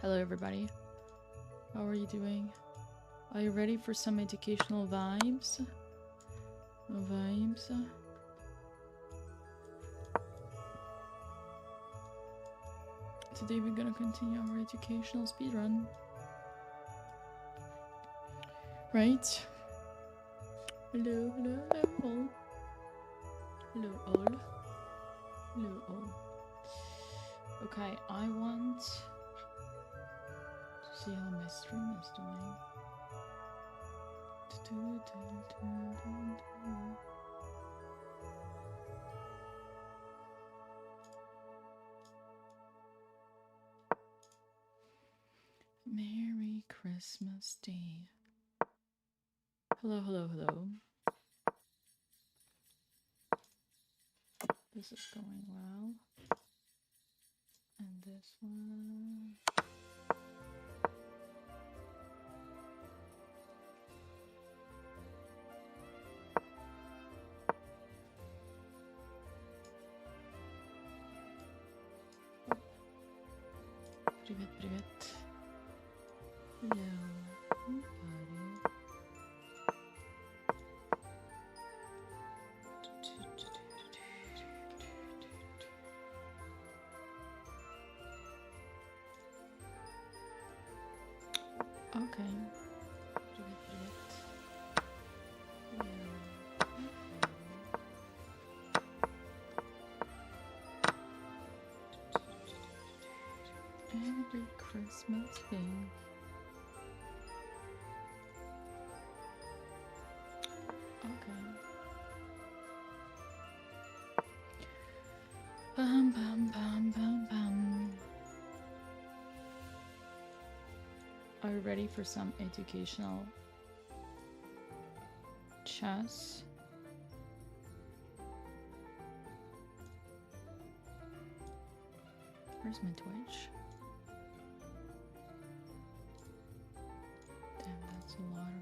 Hello everybody. How are you doing? Are you ready for some educational vibes? Today we're gonna continue our educational speedrun. Right? Hello, hello, hello all. Hello all. Hello all. Okay, I want to see how my stream is doing. Merry Christmas Day. Hello, hello, hello. This is going well. And this one. Привет, привет. Hello, everybody. Okay. Привет, привет. Hello. Every Christmas Day. Okay. Bum bum bum bum bum. Are you ready for some educational chess? Where's my Twitch? Damn, that's a lot of...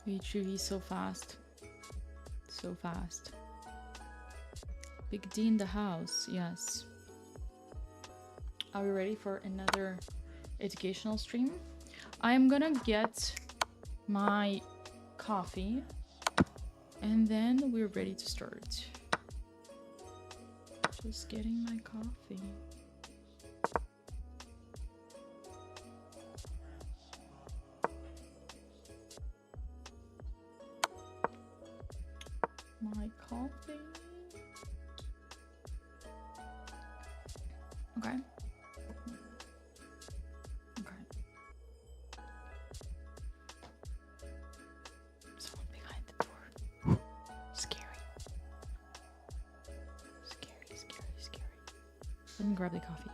HUV so fast. So fast. Big D in the house, yes. Are we ready for another educational stream? I'm gonna get my coffee and then we're ready to start. Just getting my coffee. My coffee. Okay. Okay. Someone behind the door. Scary. Scary, scary, scary. Let me grab the coffee.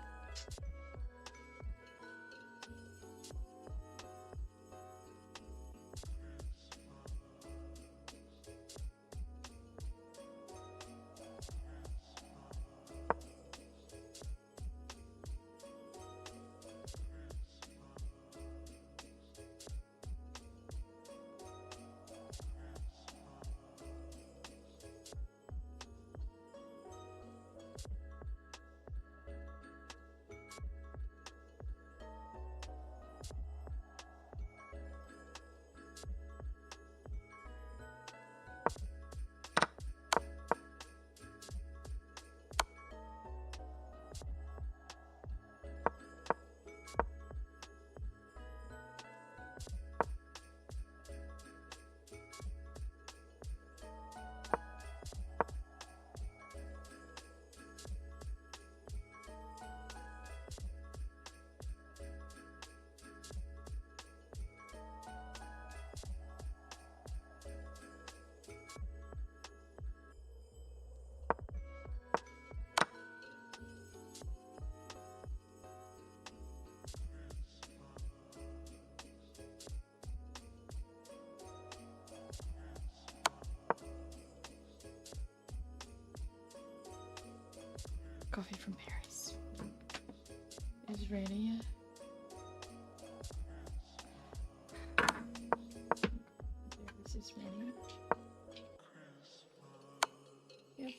Coffee from Paris is ready. This is ready. Yep.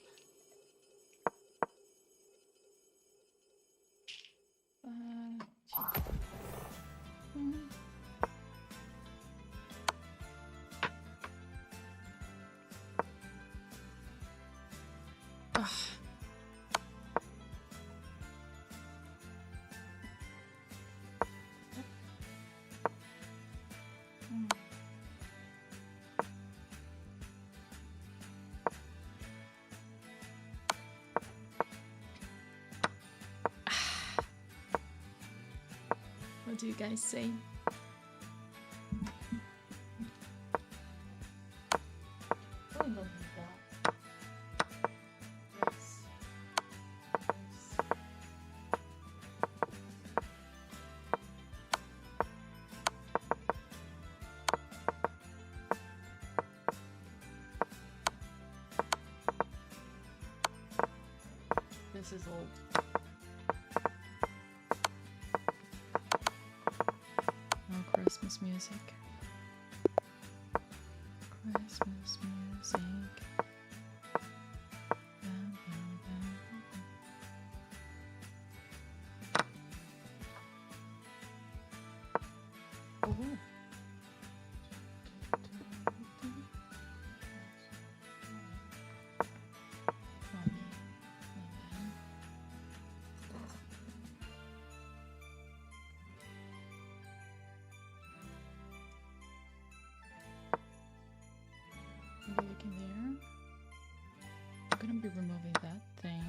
What do you guys say? Oh, no, that. Yes. Yes. This is old. Christmas music. Christmas music. Bum, bum, bum. Oh. Looking there. I'm gonna be removing that thing.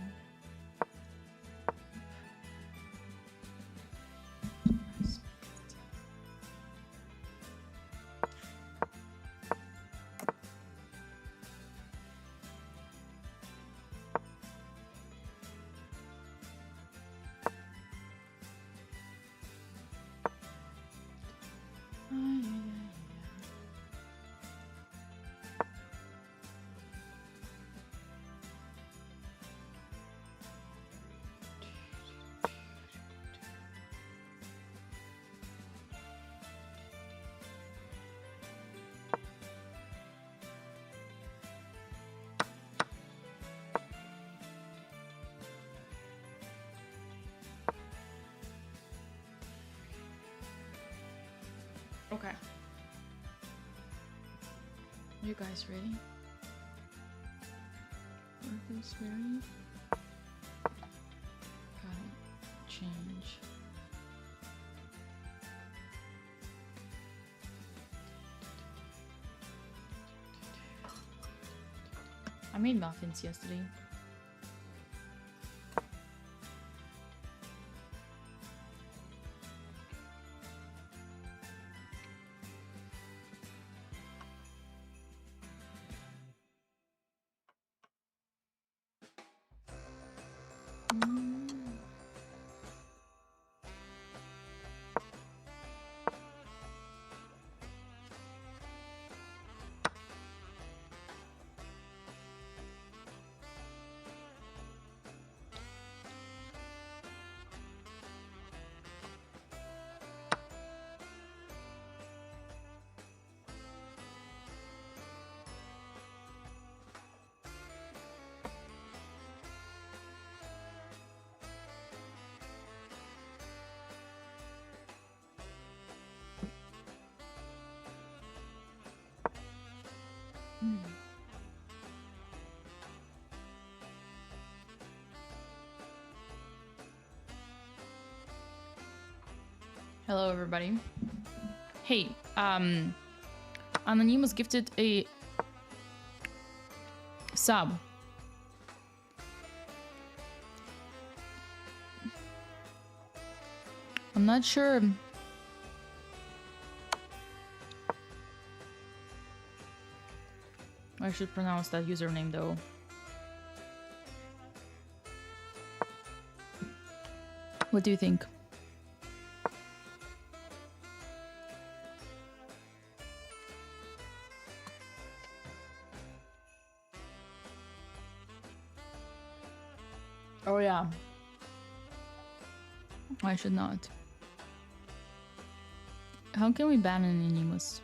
Okay. You guys ready? Are this ready? Gotta change. I made muffins yesterday. Hello, everybody. Hey, Anonym was gifted a sub. I'm not sure. I should pronounce that username though. What do you think? Oh yeah. I should not. How can we ban an animus?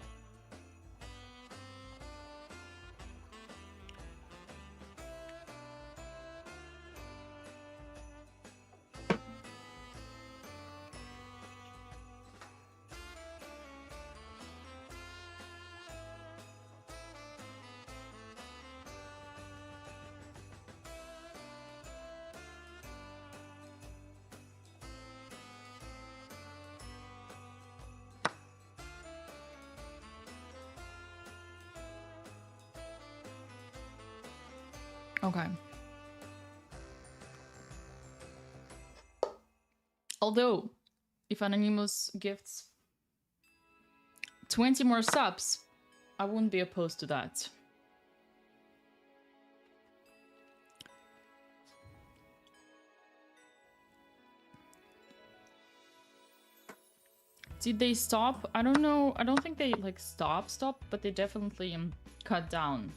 Okay. Although, if Anonymous gifts 20 more subs, I wouldn't be opposed to that. Did they stop? I don't know. I don't think they like stop, but they definitely cut down.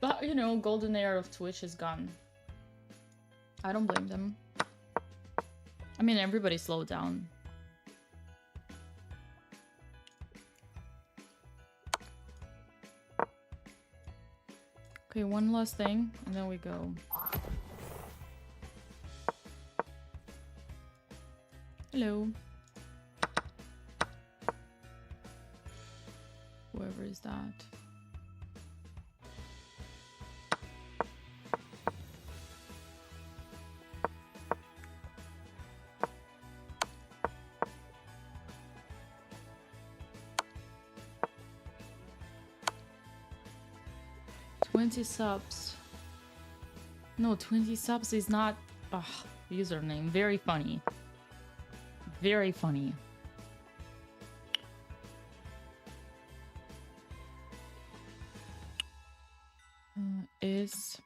But you know, golden era of Twitch is gone. I don't blame them. I mean, everybody slowed down. Okay, one last thing, and then we go. Hello. Whoever is that? Subs. No, 20 subs is not. Ugh, username. Very funny. Very funny. Is.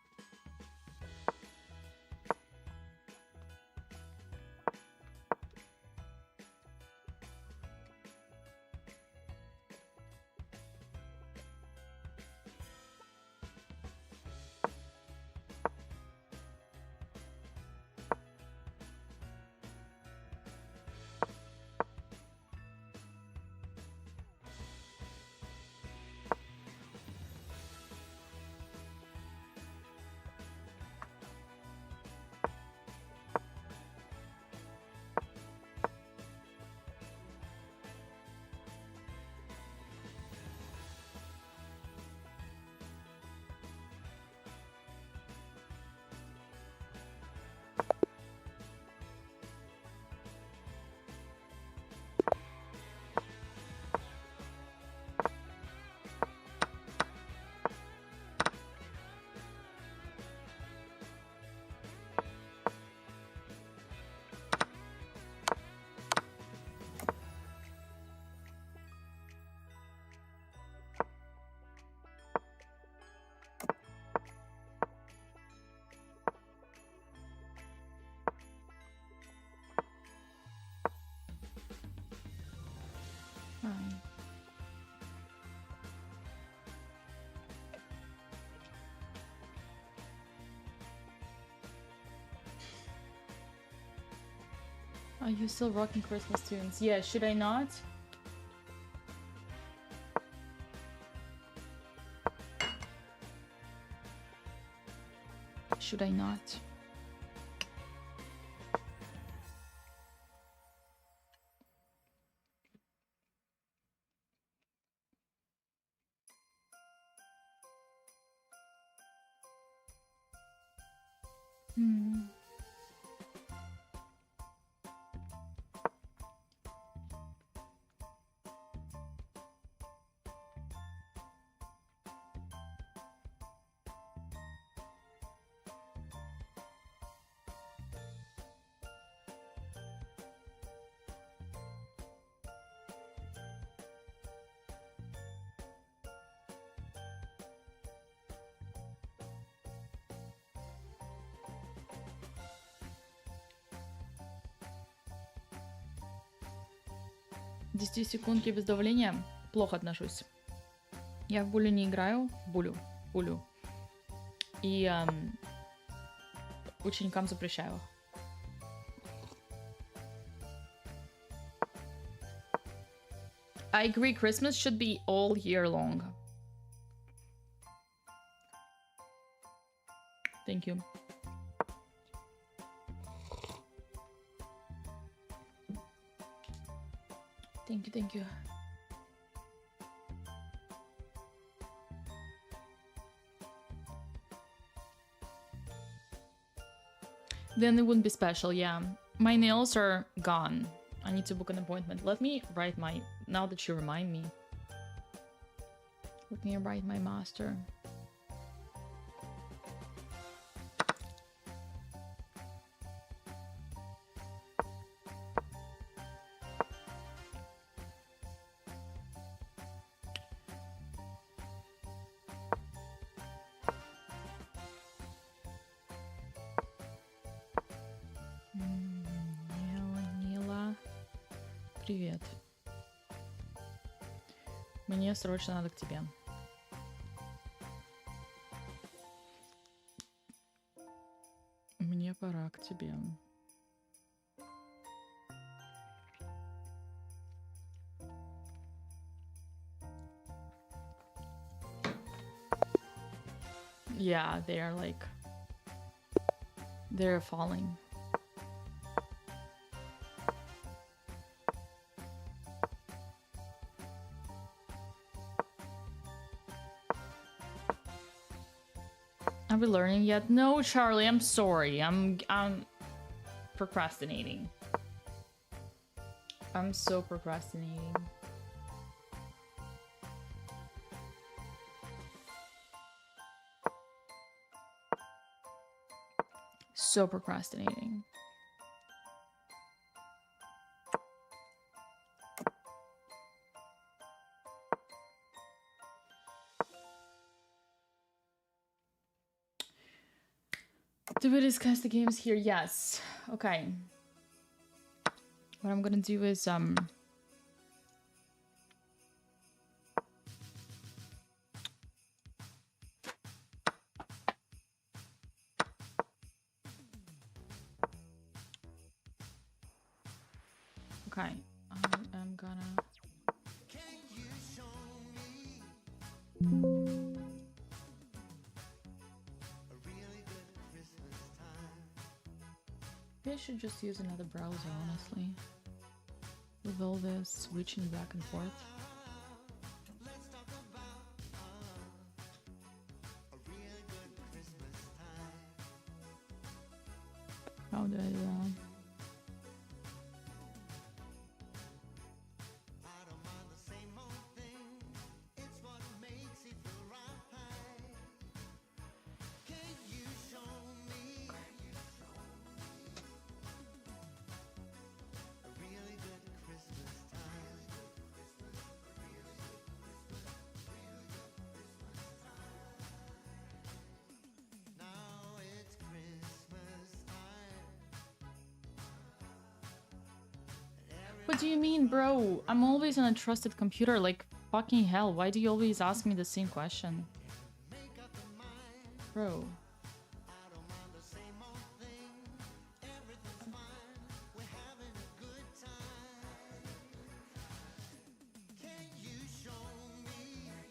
Are you still rocking Christmas tunes? Yeah, should I not? Should I not? Секундки без давления. Плохо отношусь. Я в булю не играю. Булю. И ученикам запрещаю. I agree, Christmas should be all year long. Thank you. Thank you, thank you. Then it wouldn't be special, yeah. My nails are gone. I need to book an appointment. Let me write my... Now that you remind me. Let me write my master. Привет. Мне срочно надо к тебе. Мне пора к тебе. Yeah, they're like... They're falling. Are we learning yet? No, Charlie, I'm sorry. I'm procrastinating. I'm so procrastinating. So procrastinating. Do we discuss the games here? Yes. Okay. What I'm gonna do is okay. I'm gonna I should just use another browser, honestly. With all this switching back and forth. How do I do that? What do you mean, bro? I'm always on a trusted computer, like fucking hell. Why do you always ask me the same question? Bro.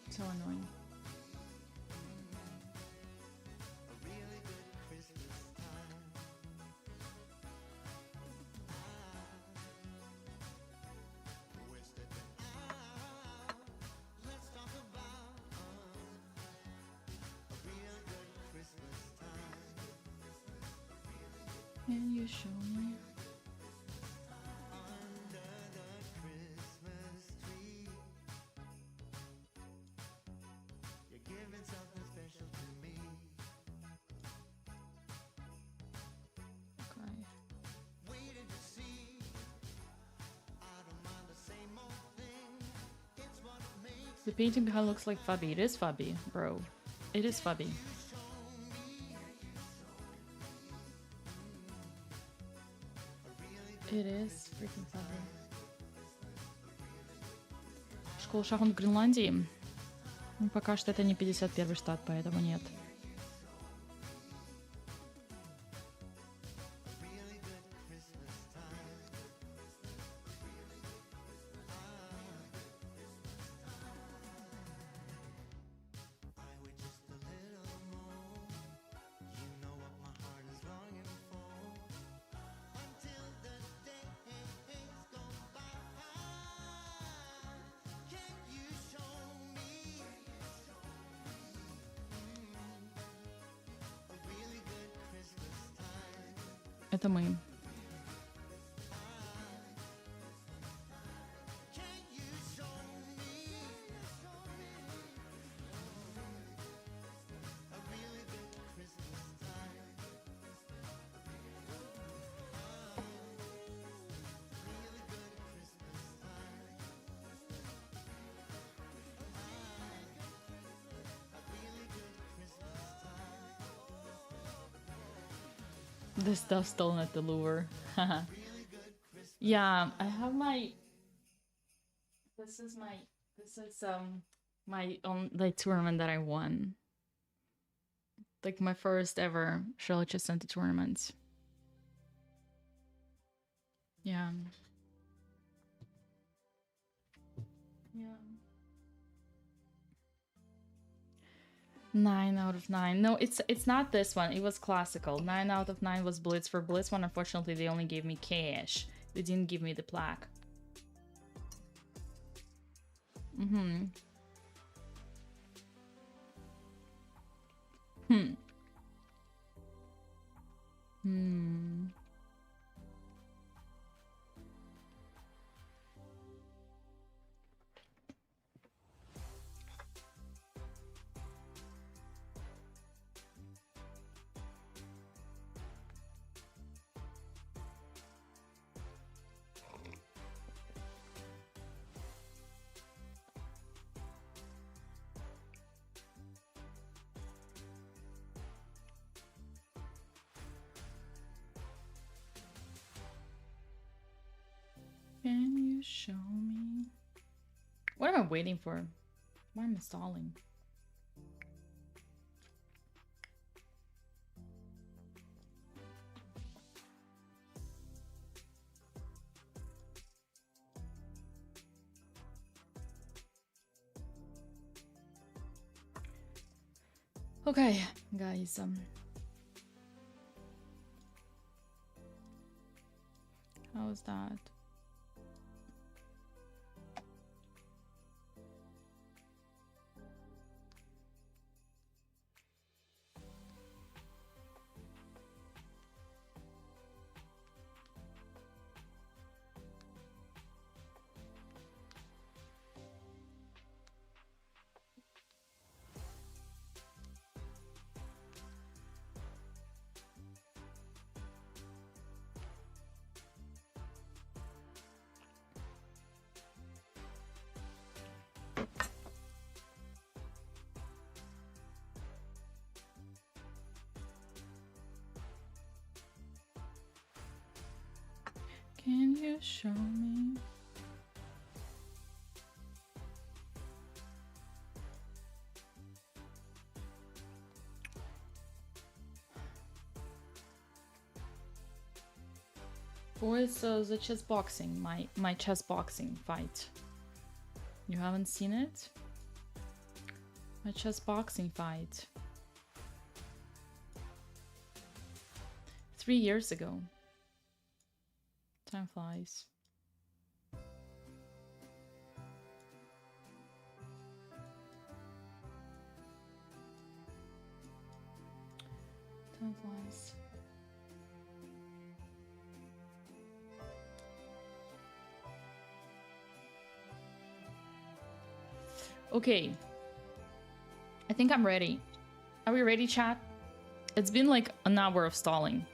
So annoying. Can you show me? The painting behind looks like Fubby. It is Fubby, bro. It is Fubby. It is freaking Fubby. Школа шахмат в Гренландии? Ну, пока что это не 51-й штат, поэтому нет. Это мы. The stuff stolen at the Louvre. Yeah, I have my. This is my like tournament that I won. Like my first ever Charlotte Center tournament. Yeah. Yeah. 9 out of 9. No, it's not this one. It was classical. 9 out of 9 was Blitz. For Blitz one, unfortunately, they only gave me cash. They didn't give me the plaque. Mm-hmm. Hmm. Can you show me? What am I waiting for? Why am I stalling? Okay, guys. How's that? Can you show me? Boys, the chess boxing, my chess boxing fight. You haven't seen it? My chess boxing fight. 3 years ago. Time flies. Time flies. Okay. I think I'm ready. Are we ready, chat? It's been like an hour of stalling.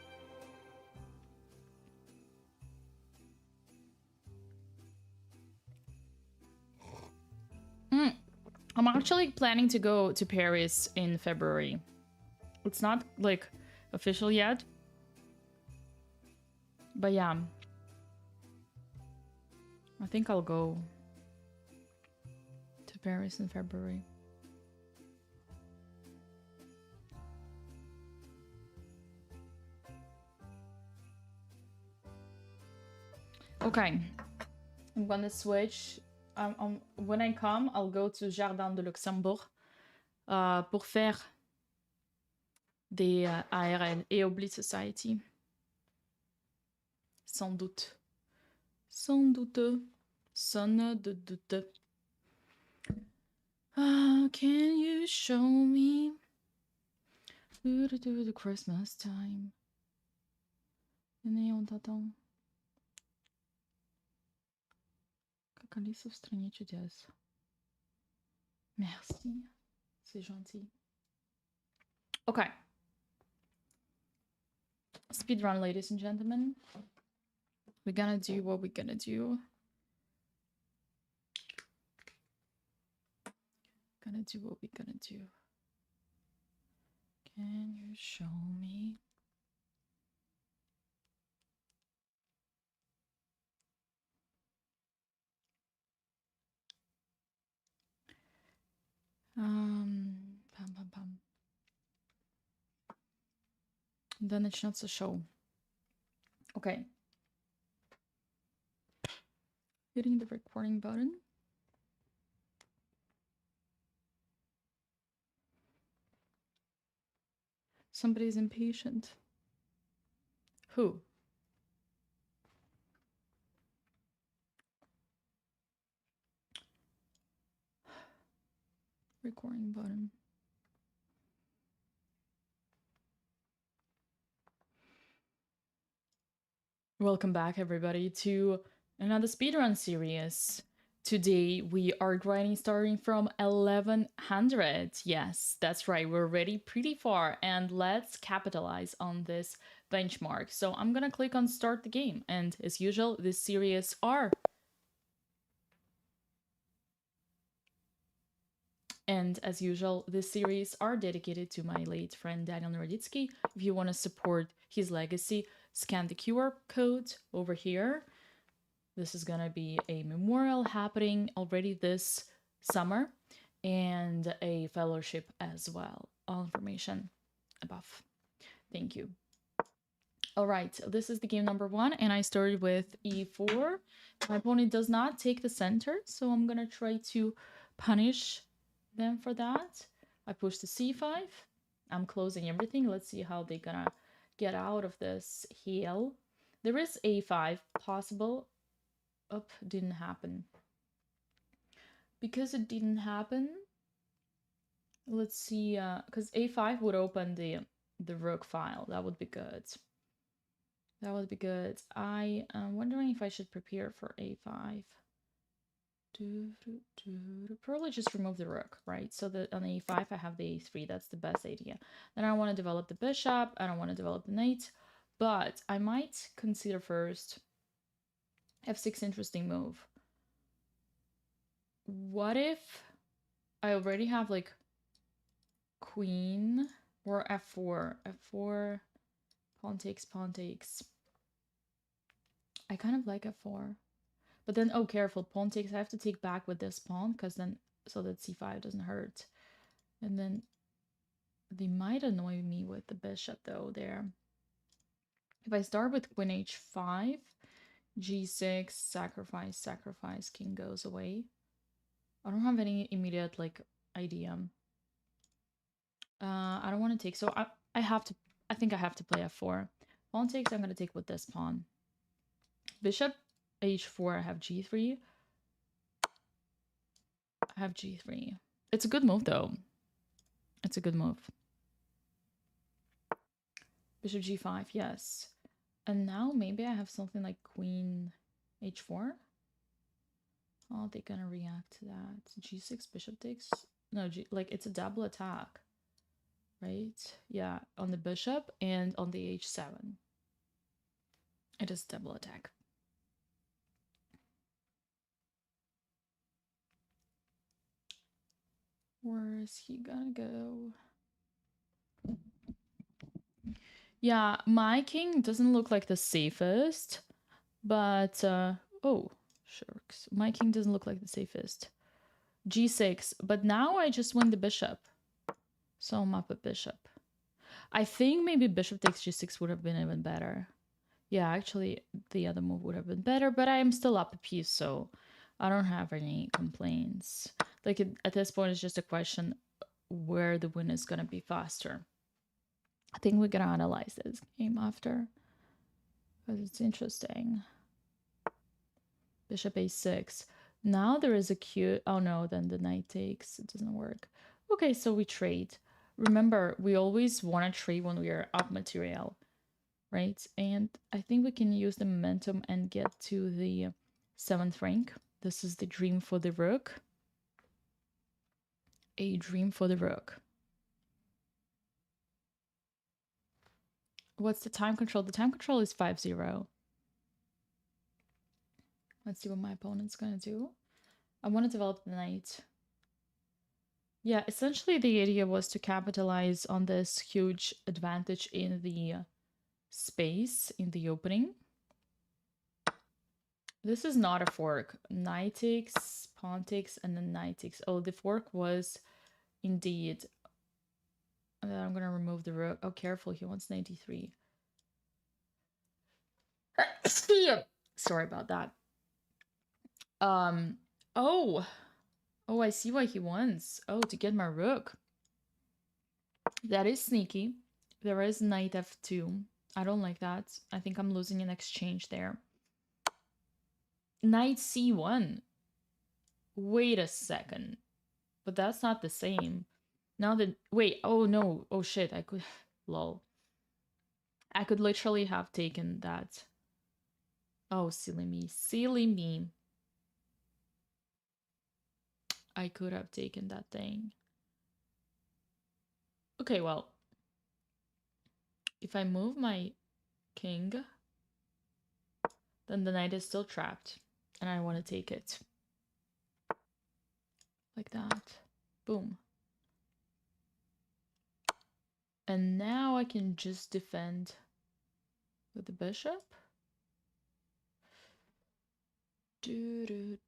I'm actually planning to go to Paris in February. It's not like official yet. But yeah. I think I'll go to Paris in February. Okay. I'm gonna switch. When I come, I'll go to Jardin de Luxembourg pour faire des ARL et Oblit Society. Sans doute. Sans doute. Sonne de doute. Can you show me the Christmas time? Venez, on t'attend. Как Алиса в стране чудес. Merci. C'est gentil. Okay. Speedrun, ladies and gentlemen. We're gonna do what we're gonna do. Gonna do what we're gonna do. Can you show me? Пам, пам, пам. Да начнется шоу. Okay. Hitting the recording button. Somebody's impatient. Who? Recording button. Welcome back, everybody, to another speedrun series. Today we are grinding starting from 1100. Yes, that's right, we're already pretty far, and let's capitalize on this benchmark. So I'm gonna click on start the game, and as usual, this series are dedicated to my late friend Daniel Naroditsky. If you want to support his legacy, scan the QR code over here. This is gonna be a memorial happening already this summer and a fellowship as well. All information above. Thank you. All right, this is the game number 1, and I started with e4. My opponent does not take the center, so I'm gonna try to punish them for that. I push to c5. I'm closing everything. Let's see how they're gonna get out of this heel. There is a5 possible. Oh, didn't happen. Because it didn't happen, let's see, because a5 would open the rook file. That would be good. That would be good. I am wondering if I should prepare for a5. Probably just remove the rook, right? So that on a5 I have the a3. That's the best idea. Then I want to develop the bishop. I don't want to develop the knight, but I might consider first f6. Interesting move. What if I already have like queen or f4? F4, pawn takes, pawn takes. I kind of like f4. But then, oh, careful, pawn takes. I have to take back with this pawn, because then, so that c5 doesn't hurt. And then they might annoy me with the bishop, though, there. If I start with queen h5, g6, sacrifice, sacrifice, king goes away. I don't have any immediate, like, idea. I don't want to take, so I have to, I think I have to play f4. Pawn takes, I'm going to take with this pawn. Bishop h4, I have g3. I have g3. It's a good move, though. It's a good move. Bishop g5, yes. And now maybe I have something like queen h4. How are they gonna react to that? g6, bishop takes. No, like it's a double attack, right? Yeah, on the bishop and on the h7. It is double attack. Where is he gonna go? Yeah, my king doesn't look like the safest, but oh, sharks. My king doesn't look like the safest. g6, but now I just win the bishop. So I'm up a bishop. I think maybe bishop takes g6 would have been even better. Yeah, actually, the other move would have been better, but I am still up a piece, so I don't have any complaints. Like, at this point, it's just a question where the win is going to be faster. I think we're going to analyze this game after, because it's interesting. Bishop a6. Now there is a cute... Oh, no, then the knight takes. It doesn't work. Okay, so we trade. Remember, we always want to trade when we are up material, right? And I think we can use the momentum and get to the 7th rank. This is the dream for the rook. A dream for the rook. What's the time control? The time control is 5-0. Let's see what my opponent's gonna do. I want to develop the knight. Yeah, essentially the idea was to capitalize on this huge advantage in the space, in the opening. This is not a fork. Knight takes, pawn takes, and then knight takes. Oh, the fork was indeed. And then I'm going to remove the rook. Oh, careful, he wants 93. Sorry about that. Oh, I see why he wants. Oh, to get my rook. That is sneaky. There is knight f2. I don't like that. I think I'm losing an exchange there. Knight c1. Wait a second. But that's not the same. Now that... Wait, oh no. Oh shit, I could... Lol. I could literally have taken that. Oh, silly me. Silly me. I could have taken that thing. Okay, well. If I move my king, then the knight is still trapped. And I want to take it. Like that. Boom. And now I can just defend with the bishop. If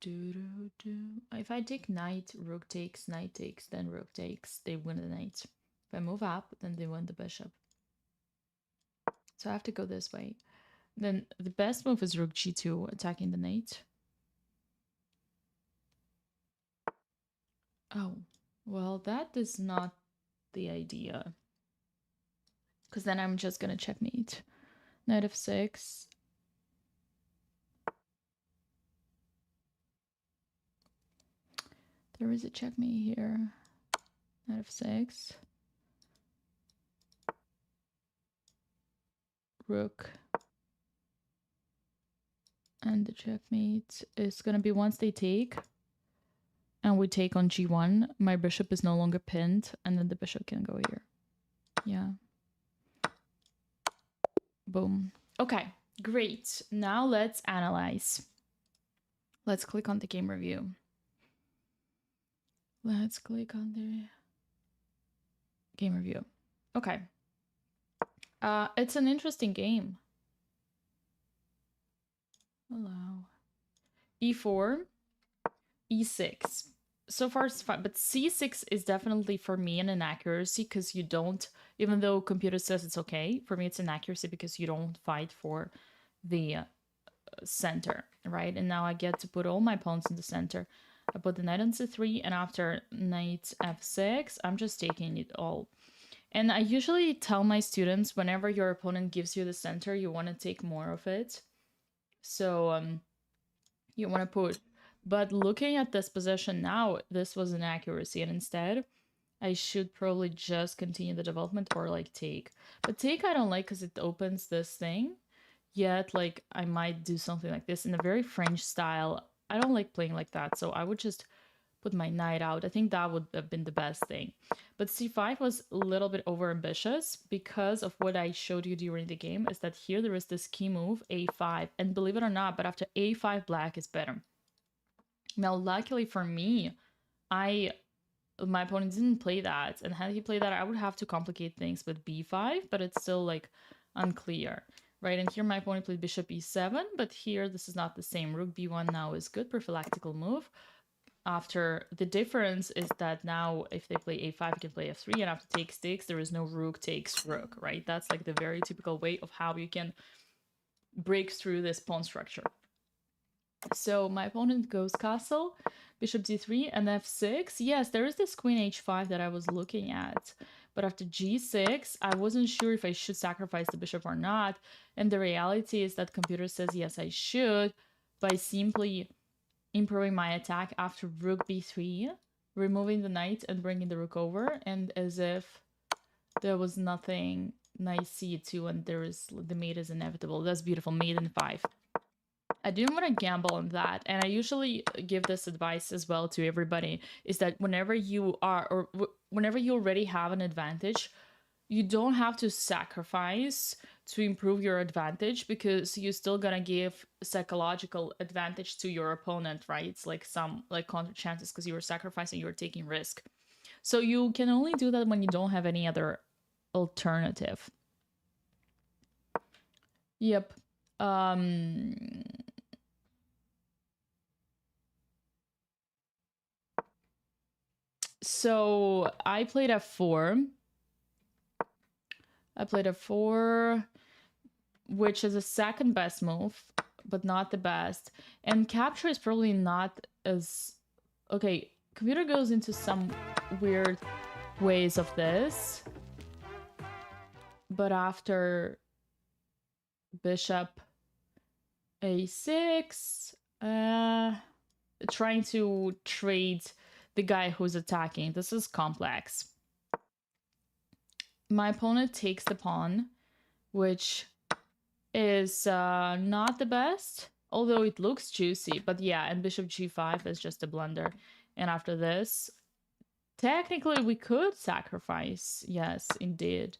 I take knight, rook takes, then rook takes, they win the knight. If I move up, then they win the bishop. So I have to go this way. Then the best move is rook g2, attacking the knight. Oh, well, that is not the idea. Because then I'm just going to checkmate. Knight f6. There is a checkmate here. Knight f6. Rook. And the checkmate is going to be once they take, and we take on g1, my bishop is no longer pinned, and then the bishop can go here. Yeah. Boom. Okay, great. Now let's analyze. Let's click on the game review. Let's click on the game review. Okay. It's an interesting game. Allow. e4, e6. So far it's fine, but c6 is definitely for me an inaccuracy because you don't, even though computer says it's okay, for me it's an accuracy because you don't fight for the center, right? And now I get to put all my pawns in the center. I put the knight on c3, and after knight f6, I'm just taking it all. And I usually tell my students, whenever your opponent gives you the center, you want to take more of it. So you want to put, but looking at this position now, this was an accuracy, and instead I should probably just continue the development or like take. But take I don't like because it opens this thing. Yet like I might do something like this in a very French style. I don't like playing like that, so I would just put my knight out. I think that would have been the best thing. But c5 was a little bit over ambitious because of what I showed you during the game, is that here there is this key move, a5, and believe it or not, but after a5 black is better. Now luckily for me, my opponent didn't play that, and had he played that, I would have to complicate things with b5, but it's still like unclear, right? And here my opponent played bishop e7, but here this is not the same. Rook b1 now is good, prophylactical move. After the difference is that now if they play a5, you can play f3, and after takes takes, there is no rook takes rook, right? That's like the very typical way of how you can break through this pawn structure. So my opponent goes castle, bishop d3, and f6. Yes, there is this queen h5 that I was looking at, but after g6, I wasn't sure if I should sacrifice the bishop or not. And the reality is that computer says yes, I should, by simply improving my attack after rook b3, removing the knight and bringing the rook over, and as if there was nothing knight c2, and there is the mate is inevitable. That's beautiful. Mate in 5. I didn't want to gamble on that, and I usually give this advice as well to everybody, is that whenever you are, or whenever you already have an advantage, you don't have to sacrifice to improve your advantage, because you're still gonna give psychological advantage to your opponent, right? It's like some like counter chances because you're sacrificing, you're taking risk. So you can only do that when you don't have any other alternative. Yep. So I played f4. I played f4, which is a second best move, but not the best. And capture is probably not as... Okay, computer goes into some weird ways of this. But after bishop a6, trying to trade the guy who's attacking. This is complex. My opponent takes the pawn, which is not the best, although it looks juicy. But yeah, and bishop g5 is just a blunder. And after this, technically we could sacrifice. Yes, indeed.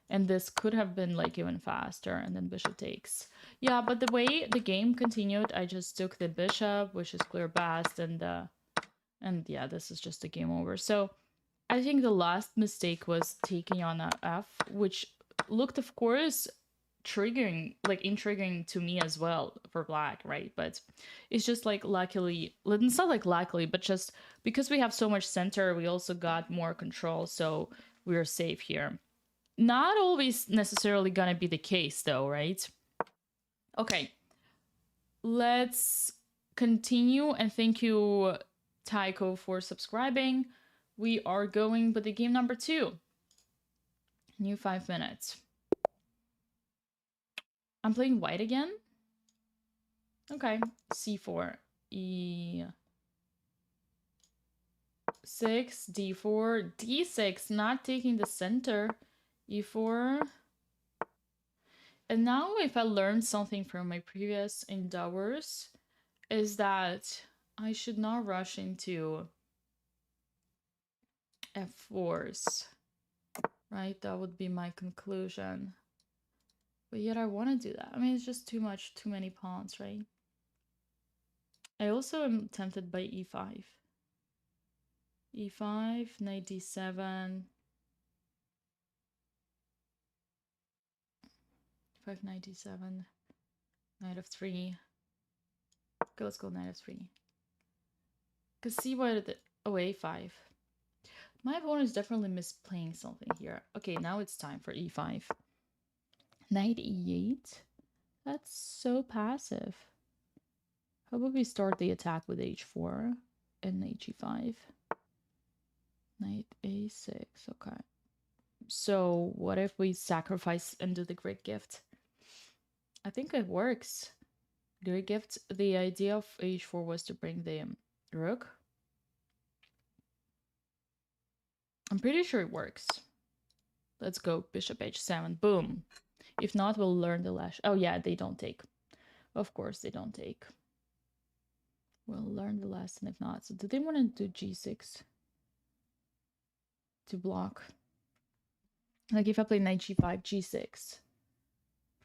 And this could have been like even faster, and then bishop takes. Yeah, but the way the game continued, I just took the bishop, which is clear best, and yeah, this is just a game over. So I think the last mistake was taking on a f, which looked, of course, triggering, like intriguing to me as well for black, right? But it's just like luckily, it's not like luckily, but just because we have so much center, we also got more control, so we're safe here. Not always necessarily gonna be the case though, right? Okay, let's continue, and thank you, Taiko, for subscribing. We are going with the game number 2. New 5 minutes. I'm playing white again. Okay, c4, e6, d4, d6, not taking the center, e4. And now if I learned something from my previous endeavors, is that I should not rush into f4s, right? That would be my conclusion. But yet I want to do that. I mean, it's just too many pawns, right? I also am tempted by e5. e5, knight d7. 5, knight d7. Knight f3. Okay, let's go knight f3. Because see what the... Oh, a5. My opponent is definitely misplaying something here. Okay, now it's time for e5. Knight e8. That's so passive. How about we start the attack with h4 and knight g5? Knight a6. Okay. So what if we sacrifice and do the great gift? I think it works. Great gift. The idea of h4 was to bring the rook. I'm pretty sure it works. Let's go bishop h7. Boom. If not, we'll learn the lesson. Oh yeah, they don't take. Of course they don't take. We'll learn the lesson if not. So do they want to do g6 to block? Like if I play knight g5, g6.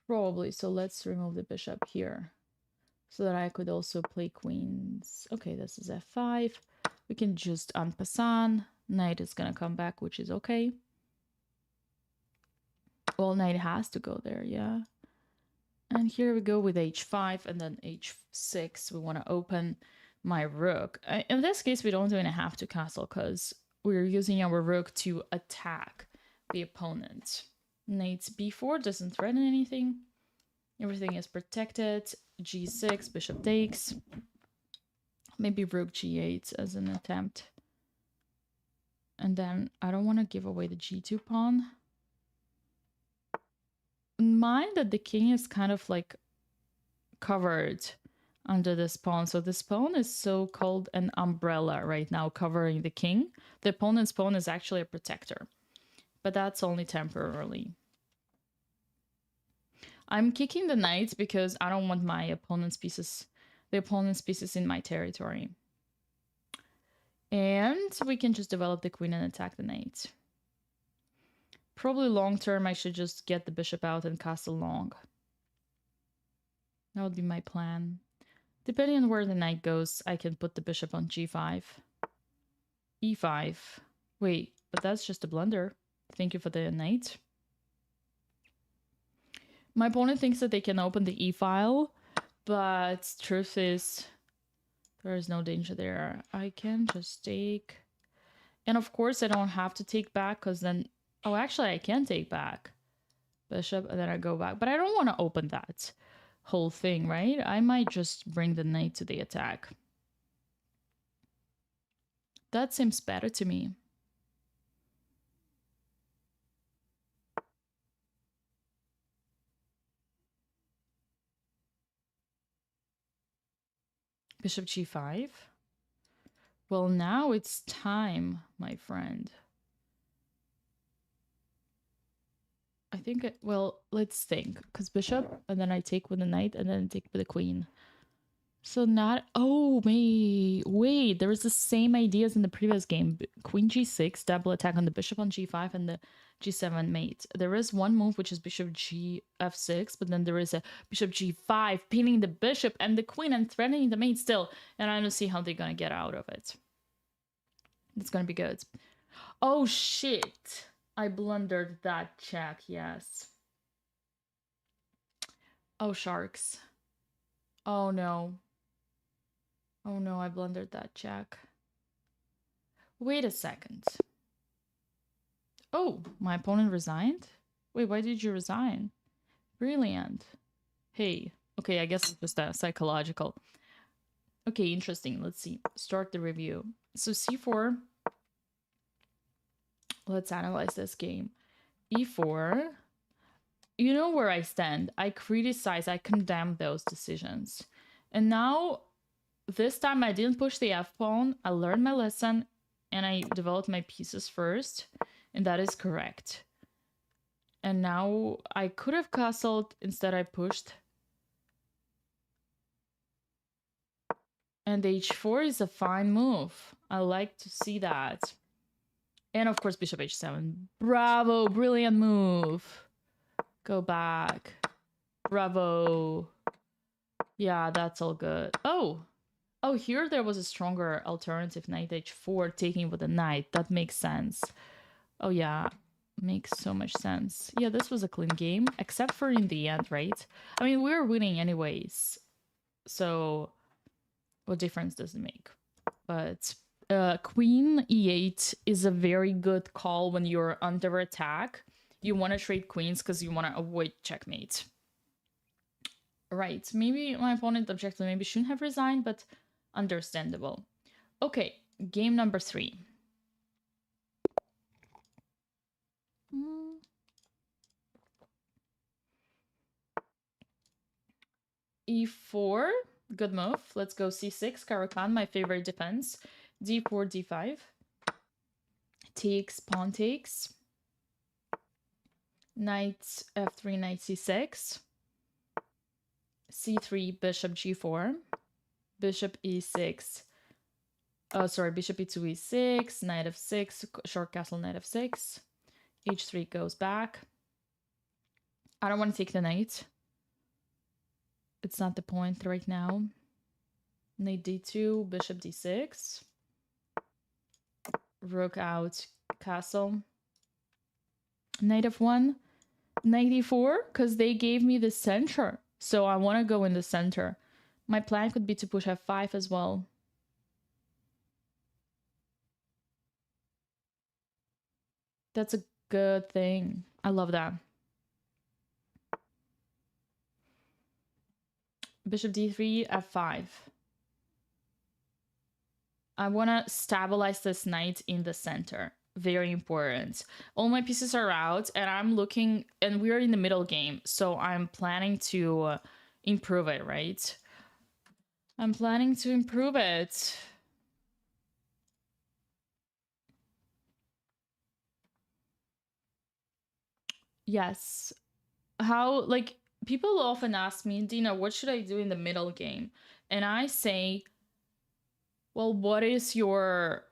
Probably. So let's remove the bishop here, so that I could also play queens. Okay, this is f5. We can just en passant. Knight is gonna come back, which is okay. Well, knight has to go there, yeah. And here we go with h5 and then h6. We want to open my rook. In this case, we don't even have to castle because we're using our rook to attack the opponent. Knight b4 doesn't threaten anything. Everything is protected. g6, bishop takes. Maybe rook g8 as an attempt. And then I don't want to give away the g2 pawn. Mind that the king is kind of like covered under this pawn. So this pawn is so-called an umbrella right now covering the king. The opponent's pawn is actually a protector, but that's only temporarily. I'm kicking the knight because I don't want my opponent's pieces, the opponent's pieces in my territory. And we can just develop the queen and attack the knight. Probably long term, I should just get the bishop out and castle long. That would be my plan. Depending on where the knight goes, I can put the bishop on g5. e5. Wait, but that's just a blunder. Thank you for the knight. My opponent thinks that they can open the e-file, but truth is, there is no danger there. I can just take... And of course, I don't have to take back, because then... Oh, actually, I can take back. Bishop, and then I go back. But I don't want to open that whole thing, right? I might just bring the knight to the attack. That seems better to me. Bishop g5. Well, now it's time, my friend. I think, well, let's think. Because bishop, and then I take with the knight, and then I take with the queen. So not... Oh, wait. There was the same ideas in the previous game. Queen g6, double attack on the bishop on g5, and the g7 mate. There is one move, which is bishop f6, but then there is a bishop g5, pinning the bishop and the queen and threatening the mate still. And I don't see how they're gonna get out of it. It's gonna be good. Oh, shit. I blundered that check, yes. Oh, sharks. Oh, no. Oh, no, I blundered that check. Wait a second. Oh, my opponent resigned? Wait, why did you resign? Brilliant. Hey. Okay, I guess it's just psychological. Okay, interesting. Let's see. Start the review. So c4. Let's analyze this game. e4. You know where I stand. I criticize, I condemn those decisions. And now, this time I didn't push the f-pawn. I learned my lesson and I developed my pieces first. And that is correct. And now I could have castled, instead I pushed. And h4 is a fine move. I like to see that. And of course, bishop h7. Bravo, brilliant move. Go back. Bravo. Yeah, that's all good. Oh, here there was a stronger alternative, knight h4, taking with the knight. That makes sense. Oh yeah, makes so much sense. Yeah, this was a clean game, except for in the end, right? I mean, we're winning anyways. So what difference does it make? But queen e8 is a very good call when you're under attack. You want to trade queens because you want to avoid checkmate. Right, maybe my opponent objectively maybe shouldn't have resigned, but understandable. Okay, game number 3. e4, good move. Let's go c6, Caro-Kann, my favorite defense. d4, d5. Takes, pawn takes. Knight f3, knight c6. c3, bishop g4. Bishop e6. Oh, sorry, bishop e2, e6. Knight f6, short castle, knight f6. h3 goes back. I don't want to take the knight. It's not the point right now. Knight d2, bishop d6. Rook out, castle. Knight f1, knight e4, because they gave me the center. So I want to go in the center. My plan could be to push f5 as well. That's a good thing. I love that. Bishop d3, f5. I want to stabilize this knight in the center. Very important. All my pieces are out and I'm looking, and we're in the middle game. So I'm planning to improve it, right? I'm planning to improve it. Yes. How, like, people often ask me, Dina, what should I do in the middle game? And I say, well, what is your,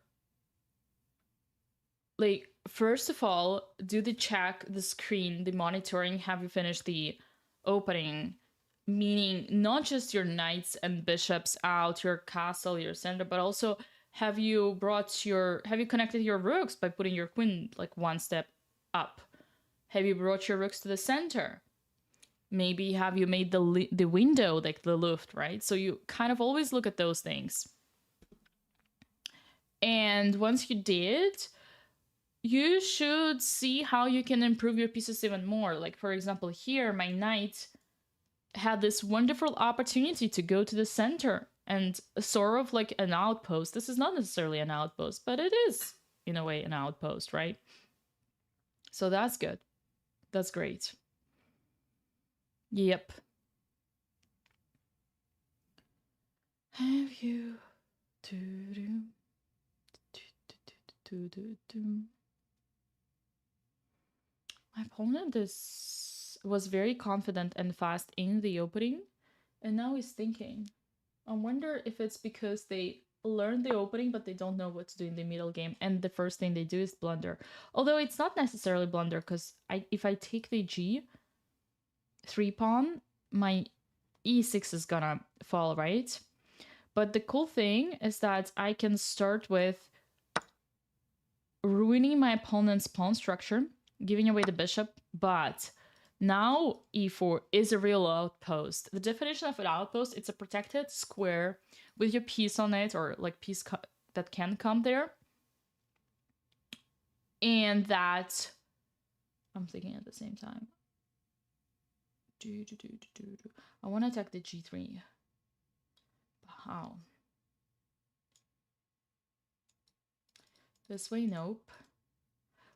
like, first of all, do the check, the screen, the monitoring, have you finished the opening? Meaning not just your knights and bishops out, your castle, your center, but also have you connected your rooks by putting your queen like one step up? Have you brought your rooks to the center? Maybe have you made the window like the luft, right? So you kind of always look at those things. And once you did, you should see how you can improve your pieces even more. Like, for example, here, my knight had this wonderful opportunity to go to the center and sort of like an outpost. This is not necessarily an outpost, but it is, in a way, an outpost, right? So that's good. That's great. Yep. Have you... My opponent was very confident and fast in the opening, and now he's thinking. I wonder if it's because they learned the opening, but they don't know what to do in the middle game, and the first thing they do is blunder. Although it's not necessarily blunder, because if I take the G3 pawn, my E6 is gonna fall, right? But the cool thing is that I can start with ruining my opponent's pawn structure, giving away the bishop, but now e4 is a real outpost. The definition of an outpost, it's a protected square with your piece on it, or like piece that can come there. And that, I'm thinking at the same time. I want to attack the G3. How? This way, nope.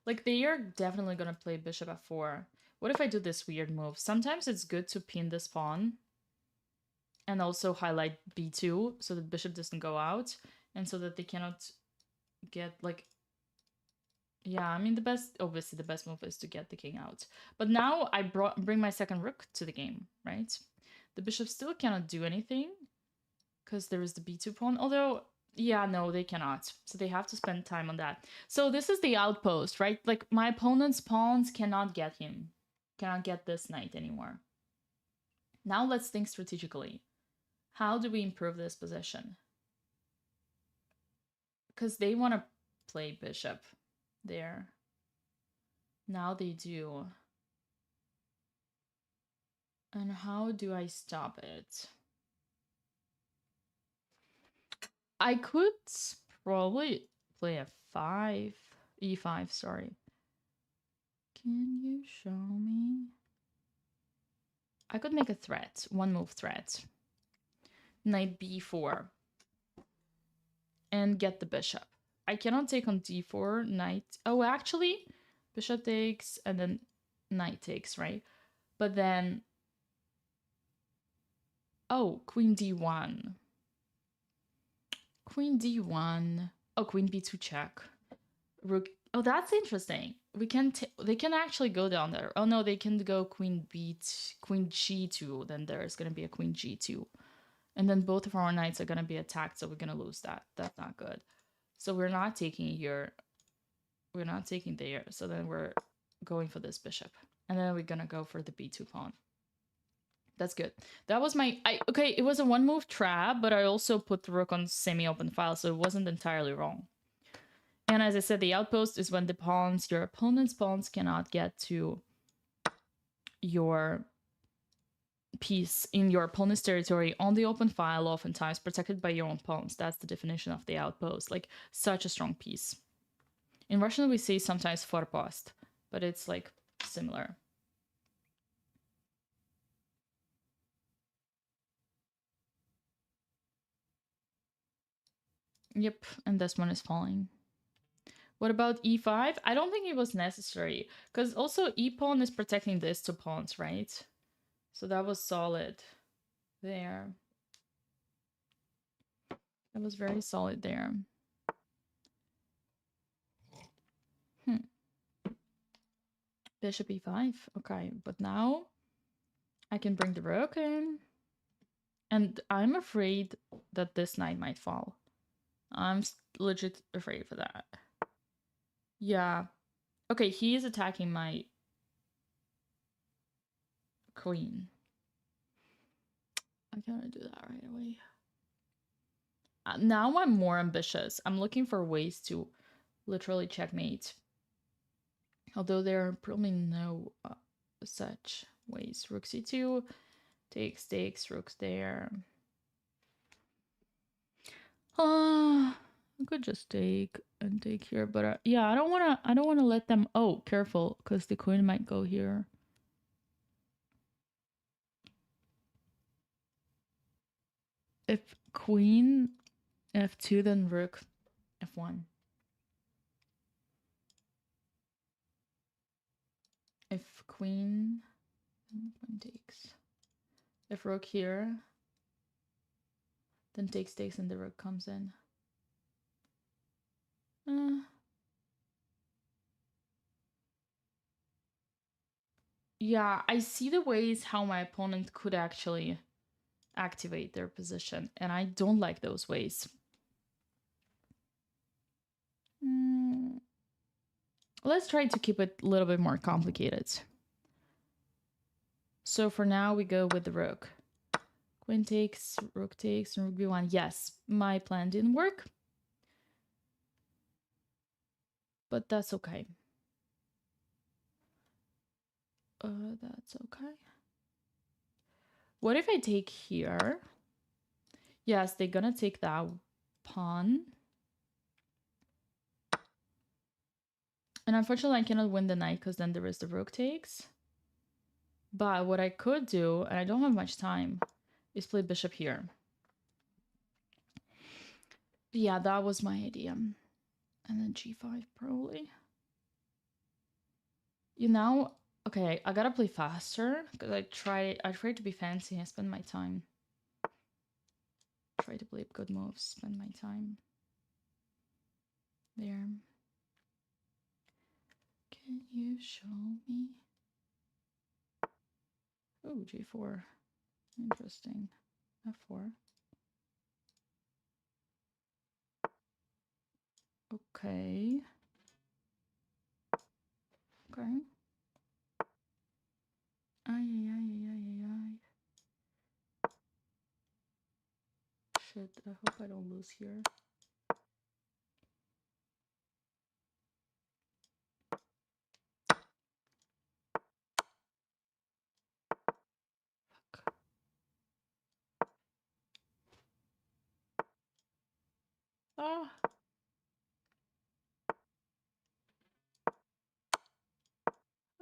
Like, they are definitely gonna play bishop f4. What if I do this weird move? Sometimes it's good to pin this pawn and also highlight b2 so that bishop doesn't go out and so that they cannot get, like... Yeah, I mean, obviously the best move is to get the king out. But now I bring my second rook to the game, right? The bishop still cannot do anything because there is the b2 pawn, although... Yeah, no, they cannot. So they have to spend time on that. So this is the outpost, right? Like, my opponent's pawns cannot get him. Cannot get this knight anymore. Now let's think strategically. How do we improve this position? Because they want to play bishop there. Now they do. And how do I stop it? I could probably play f5, e5, sorry. Can you show me? I could make a threat, one move threat. Knight b4. And get the bishop. I cannot take on d4, knight. Oh, actually, bishop takes and then knight takes, right? But then... Oh, queen d1. Queen d1. Oh, queen b2 check. Rook. Oh, that's interesting. They can actually go down there. Oh no, they can go queen g2. Then there's gonna be a queen g2, and then both of our knights are gonna be attacked. So we're gonna lose that. That's not good. So we're not taking here. We're not taking there. So then we're going for this bishop, and then we're gonna go for the b2 pawn. That's good. That was my... okay, it was a one move trap, but I also put the rook on semi-open file, so it wasn't entirely wrong. And as I said, the outpost is when the pawns, your opponent's pawns, cannot get to your piece in your opponent's territory on the open file, oftentimes protected by your own pawns. That's the definition of the outpost. Like, such a strong piece. In Russian, we say sometimes forpost, but it's like similar. Yep, and this one is falling. What about e5? I don't think it was necessary, because also e-pawn is protecting these two pawns, right? So that was solid there. That was very solid there. Bishop e5. Okay, but now I can bring the rook in. And I'm afraid that this knight might fall. I'm legit afraid for that. Yeah. Okay, he is attacking my queen. I gotta do that right away. Now I'm more ambitious. I'm looking for ways to literally checkmate. Although there are probably no such ways. Rook c2, takes, rook there. I could just take and take here, but yeah, I don't wanna let them. Oh, careful, because the queen might go here. If queen f2, then rook f1. If queen takes. If rook here, then takes, and the rook comes in. Yeah, I see the ways how my opponent could actually activate their position, and I don't like those ways. Let's try to keep it a little bit more complicated. So for now, we go with the rook. Queen takes, and rook b1. Yes, my plan didn't work, but that's okay. That's okay. What if I take here? Yes, they're gonna take that pawn. And unfortunately, I cannot win the knight because then there is the rook takes. But what I could do, and I don't have much time, is play bishop here. Yeah, that was my idea. And then g5 probably. You know, okay, I gotta play faster because I try to be fancy. I spend my time. Try to play good moves, spend my time. There. Can you show me? Oh, g4. Interesting. f4. Okay. Okay. Ay. Shit, I hope I don't lose here. Fuck. Ah.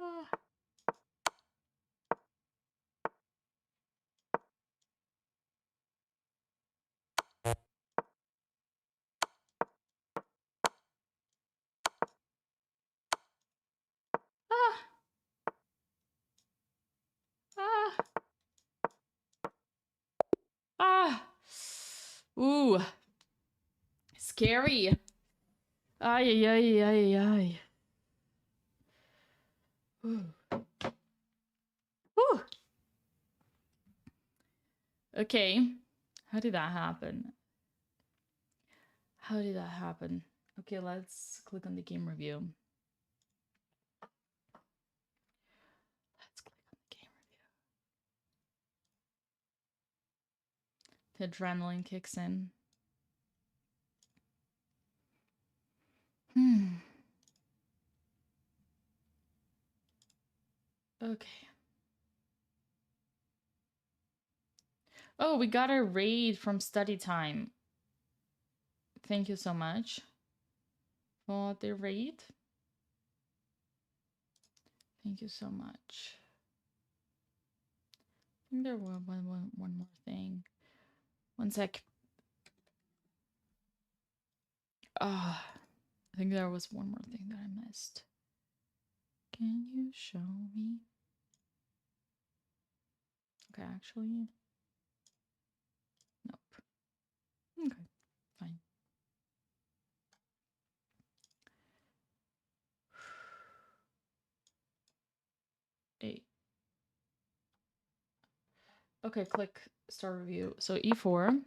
Ah. Ah. Ah. Ah. Ooh. Scary. Ay. Ooh. Ooh. Okay. How did that happen? How did that happen? Okay, let's click on the game review. Let's click on the game review. The adrenaline kicks in. Okay. Oh, we got a raid from study time. Thank you so much for the raid. Thank you so much. I think there was one more thing. One sec. I think there was one more thing that I missed. Can you show me? Okay, actually. Nope. Okay, fine. Eight. Okay, click start review. So e4.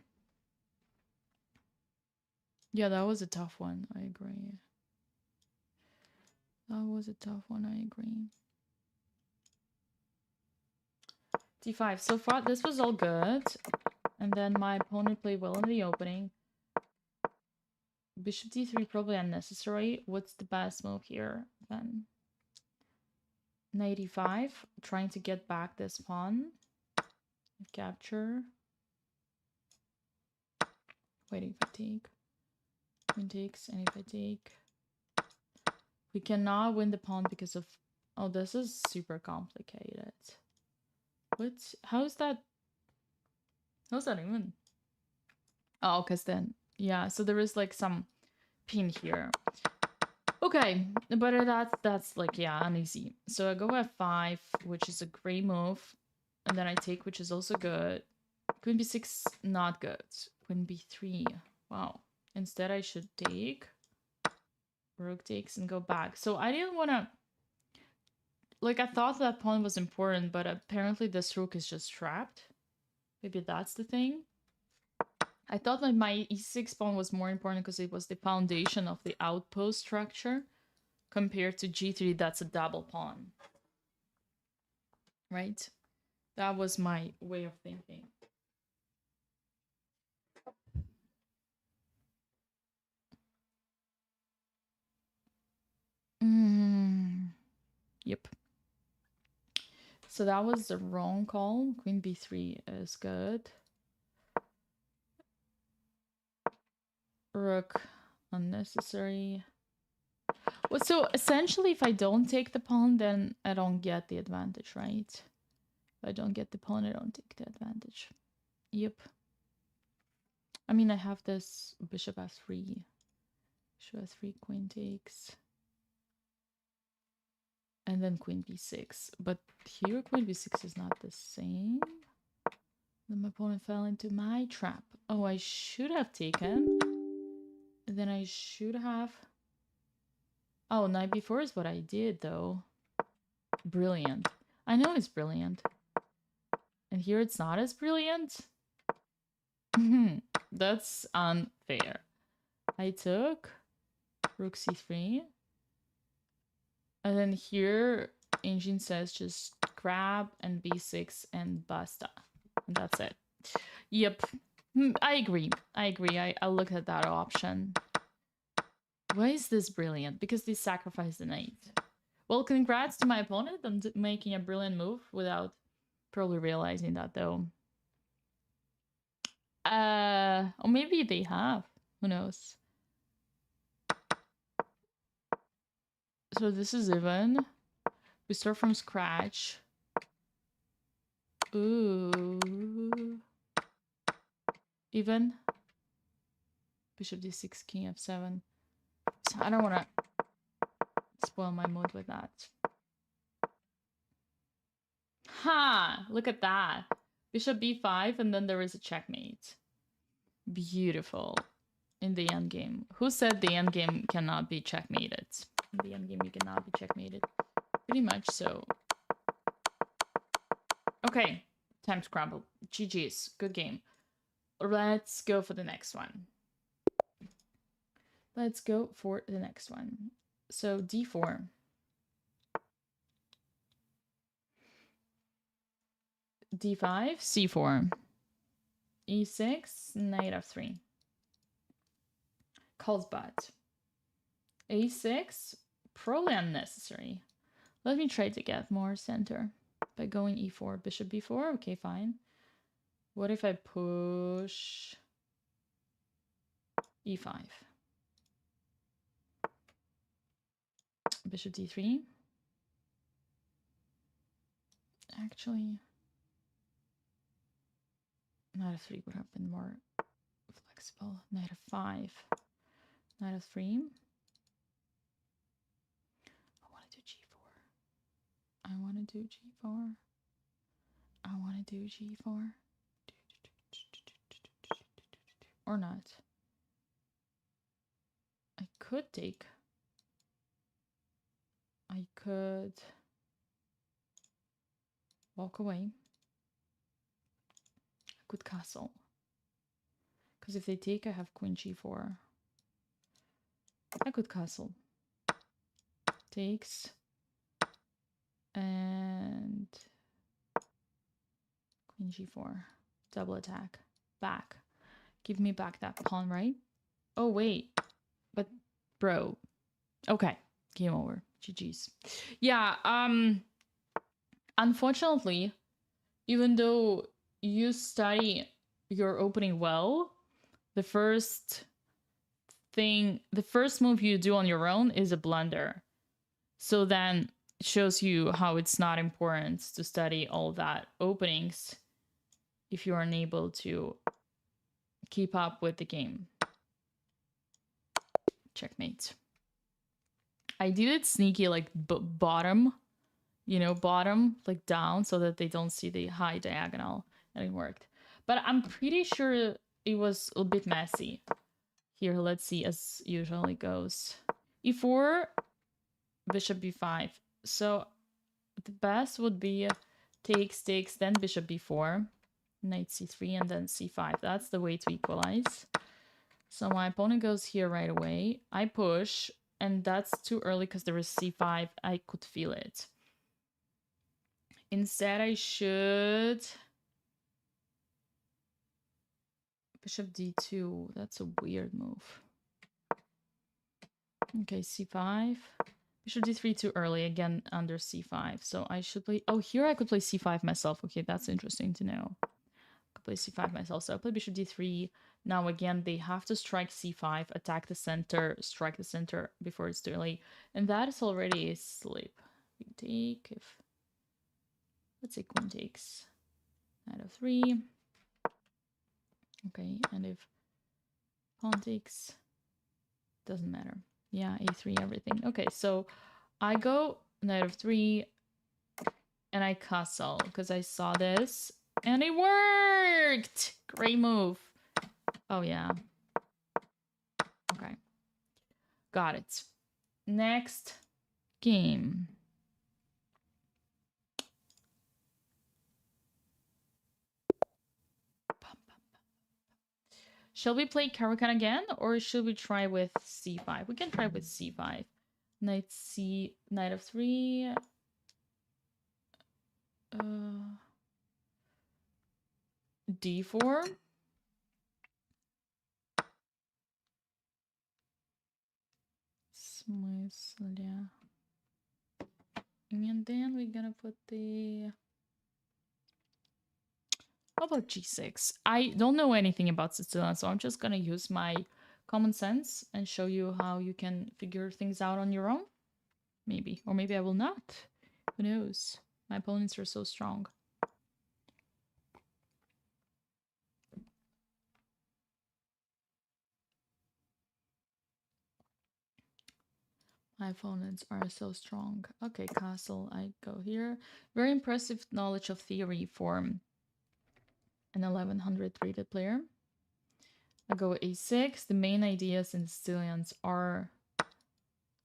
Yeah, that was a tough one. I agree. That was a tough one. I agree. d5. So far, this was all good. And then my opponent played well in the opening. Bishop d3 probably unnecessary. What's the best move here then? Knight e5. Trying to get back this pawn. Capture. Waiting if I take. Queen takes, and if I take. We cannot win the pawn because of... Oh, this is super complicated. What? How's that? How's that even? Oh, because then... Yeah, so there is like some pin here. Okay, but that's like, yeah, uneasy. So I go f5, which is a great move. And then I take, which is also good. Queen b6, not good. Queen b3, wow. Instead, I should take. Rook takes and go back. So I didn't want to... Like, I thought that pawn was important, but apparently this rook is just trapped. Maybe that's the thing. I thought that my e6 pawn was more important because it was the foundation of the outpost structure. Compared to g3, that's a double pawn. Right? That was my way of thinking. Yep. So that was the wrong call. Queen b3 is good. Rook, unnecessary. Well, so essentially, if I don't take the pawn, then I don't get the advantage, right? If I don't get the pawn, I don't take the advantage. Yep. I mean, I have this bishop f3. Bishop f3, queen takes. And then queen b6. But here, queen b6 is not the same. Then my opponent fell into my trap. Oh, I should have taken. And then I should have... Oh, knight b4 is what I did, though. Brilliant. I know it's brilliant. And here it's not as brilliant. That's unfair. I took rook c3. And then here, engine says just grab and b6 and basta. And that's it. Yep. I agree. I agree. I looked at that option. Why is this brilliant? Because they sacrificed the knight. Well, congrats to my opponent on making a brilliant move without probably realizing that, though. Or maybe they have. Who knows? So this is even. We start from scratch. Ooh. Even. Bishop d6, king f7. So I don't want to spoil my mood with that. Ha! Look at that. Bishop b5, and then there is a checkmate. Beautiful. In the endgame. Who said the endgame cannot be checkmated? In the endgame, you cannot be checkmated. Pretty much so. Okay. Time to scramble. GG's. Good game. Let's go for the next one. Let's go for the next one. So d4. d5, c4. e6, knight f3. Calls butt. a6, probably unnecessary. Let me try to get more center by going e4. Bishop b4, okay, fine. What if I push e5? Bishop d3. Actually, knight f3 would have been more flexible. Knight f5. Knight f3. I want to do g4. I want to do g4. I want to do g4. Or not. I could take. I could walk away. could castle. Because if they take, I have queen g4. I could castle. Takes. And queen g4. Double attack. Back. Give me back that pawn, right? Oh, wait. But, bro. Okay. Game over. GG's. Yeah, unfortunately, even though you study your opening well, the first move you do on your own is a blunder. So then it shows you how it's not important to study all that openings if you are unable to keep up with the game. Checkmate. I did it sneaky, like bottom, you know, bottom, like down, so that they don't see the high diagonal, and it worked. But I'm pretty sure it was a bit messy. Here, let's see, as usually goes. e4, bishop b5. So the best would be takes, then bishop b4, knight c3, and then c5. That's the way to equalize. So my opponent goes here right away. I push, and that's too early because there is c5. I could feel it. Instead, I should... Bishop d2. That's a weird move. Okay, c5. Bishop d3 too early, again under c5. So I should play... Oh, here I could play c5 myself. Okay, that's interesting to know. I could play c5 myself. So I play bishop d3. Now again, they have to strike c5, attack the center, strike the center before it's too late. And that is already a slip. We take if... Let's say queen takes. Knight f3. Okay, and if pawn takes... Doesn't matter. Yeah, a3, everything. Okay, so I go knight of 3 and I castle because I saw this and it worked. Great move. Oh, yeah. Okay. Got it. Next game. Shall we play Caro-Kann again or should we try with c5? We can try with c5. Knight of 3. d4. Смысля. And then we're gonna put the... How about g6? I don't know anything about Sicilian, so I'm just gonna use my common sense and show you how you can figure things out on your own. Maybe. Or maybe I will not. Who knows? My opponents are so strong. My opponents are so strong. Okay, castle. I go here. Very impressive knowledge of theory for an 1100 rated player. I go a6. The main ideas in Sicilians are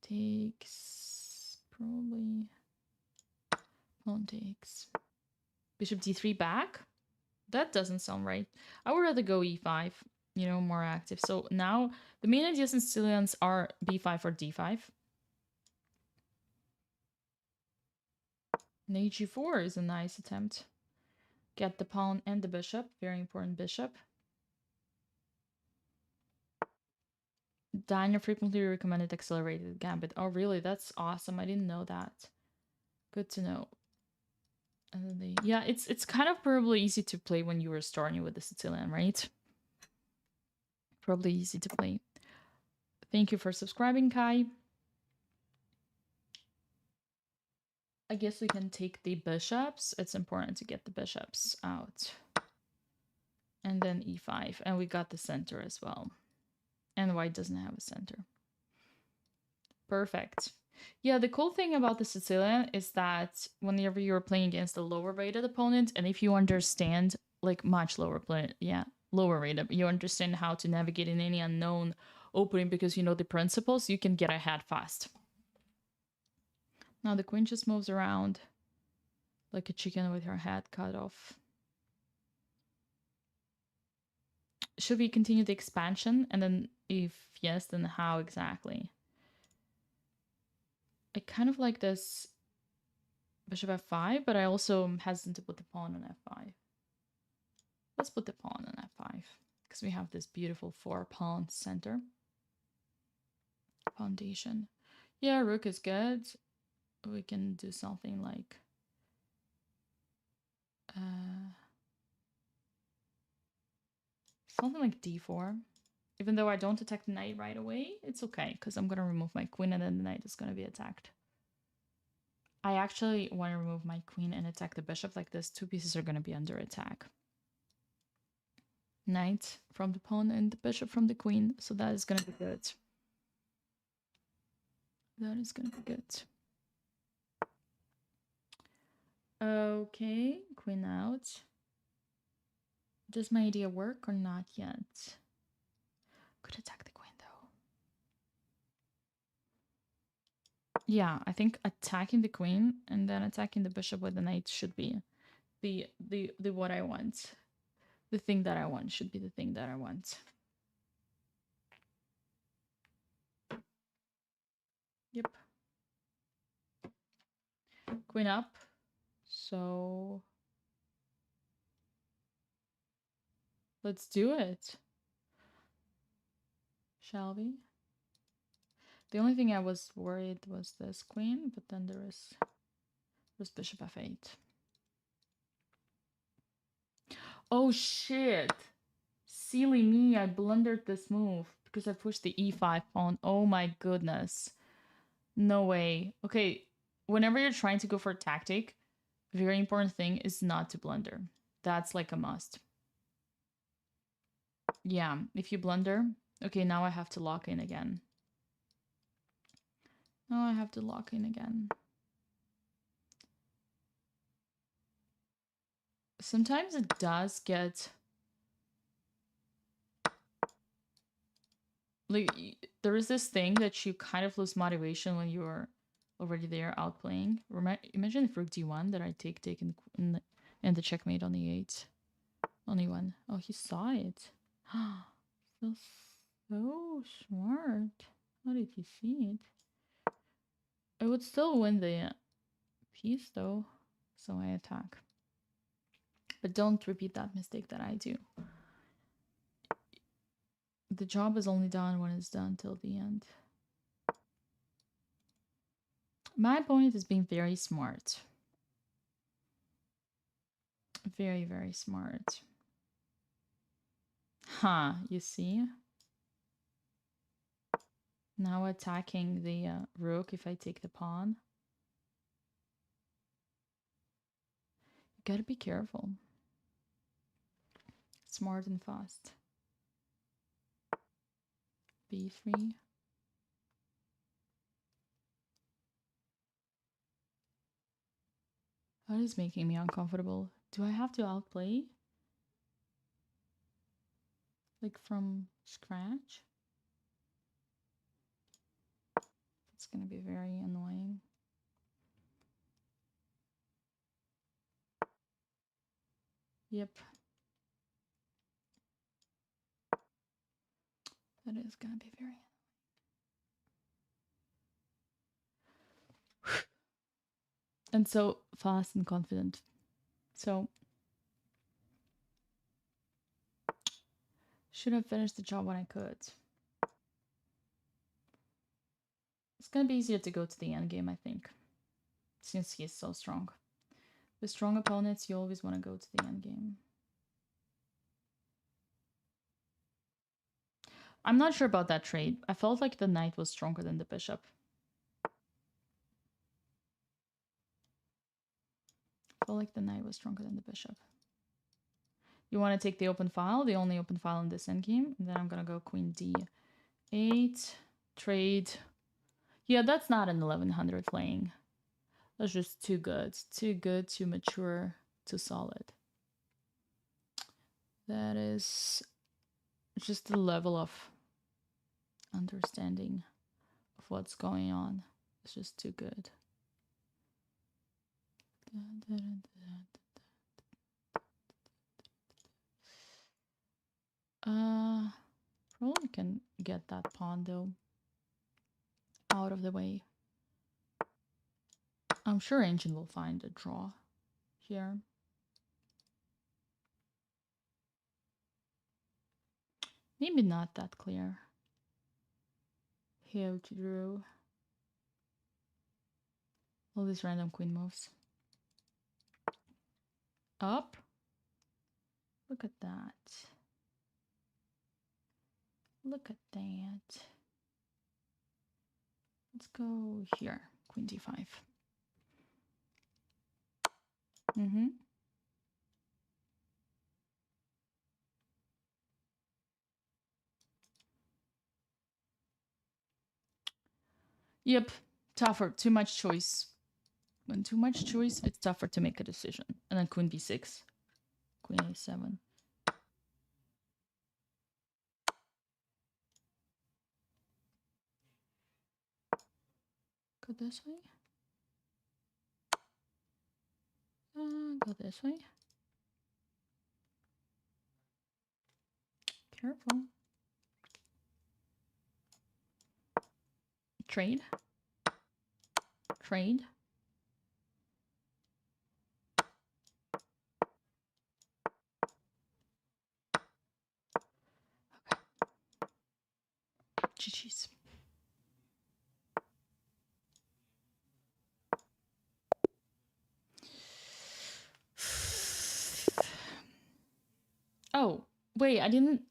takes, probably pawn takes. Bishop d3 back. That doesn't sound right. I would rather go e5, you know, more active. So now the main ideas in Sicilians are b5 or d5. Knight g4 is a nice attempt. Get the pawn and the bishop. Very important bishop. Danya frequently recommended accelerated gambit. Oh, really? That's awesome. I didn't know that. Good to know. And then yeah, it's kind of probably easy to play when you were starting with the Sicilian, right? Probably easy to play. Thank you for subscribing, Kai. I guess we can take the bishops. It's important to get the bishops out. And then e5. And we got the center as well. And white doesn't have a center. Perfect. Yeah, the cool thing about the Sicilian is that whenever you're playing against a lower rated opponent, and if you understand, like much lower player, yeah, lower rated, you understand how to navigate in any unknown opening because you know the principles, you can get ahead fast. Now the queen just moves around like a chicken with her head cut off. should we continue the expansion? And then if yes, then how exactly? I kind of like this bishop f5, but I also am hesitant to put the pawn on f5. Let's put the pawn on f5 because we have this beautiful 4-pawn center foundation. Yeah, rook is good. We can do something like something like d4. Even though I don't attack the knight right away, it's okay because I'm going to remove my queen and then the knight is going to be attacked. I actually want to remove my queen and attack the bishop like this. 2 pieces are going to be under attack. Knight from the pawn and the bishop from the queen. So that is going to be good. That is going to be good. Okay, queen out. Does my idea work or not yet? Could attack the queen though. Yeah, I think attacking the queen and then attacking the bishop with the knight should be the what I want. The thing that I want should be the thing that I want. Yep. Queen up. So let's do it. Shall we? The only thing I was worried was this queen, but then there's bishop f8. Oh shit! Silly me, I blundered this move because I pushed the e5 pawn. Oh my goodness. No way. Okay, whenever you're trying to go for a tactic, a very important thing is not to blunder. That's like a must. Yeah, if you blunder... Okay, now I have to lock in again. Now I have to lock in again. Sometimes it does get... Like, there is this thing that you kind of lose motivation when you're already there outplaying. Imagine if rook d1 that I take and the checkmate on the 8. Only one. Oh, he saw it. So smart. How did he see it? I would still win the piece though, so I attack. But don't repeat that mistake that I do. The job is only done when it's done till the end. My opponent is being very smart. Very, very smart. Huh, you see? Now attacking the rook if I take the pawn. You gotta be careful. Smart and fast. b3. That is making me uncomfortable. Do I have to outplay? Like from scratch? It's gonna be very annoying. Yep. That is gonna be very annoying. And so fast and confident. So should have finished the job when I could. It's gonna be easier to go to the end game, I think, since he is so strong. With strong opponents, you always want to go to the end game. I'm not sure about that trade. I felt like the knight was stronger than the bishop. I felt like the knight was stronger than the bishop. You want to take the open file, the only open file in this endgame. And then I'm going to go queen d8, trade. Yeah, that's not an 1100 playing. That's just too good, too mature, too solid. That is just the level of understanding of what's going on. It's just too good. Probably can get that pawn though out of the way. I'm sure Ancient will find a draw here. Maybe not that clear. Here to draw. All these random queen moves. Up. Look at that. Look at that. Let's go here. Queen d5. Yep. Tougher. Too much choice. When too much choice, it's tougher to make a decision. And then queen b6. Queen a7. Go this way. Go this way. Careful. Trade. Trade. Okay. GG's. Oh, wait, I didn't...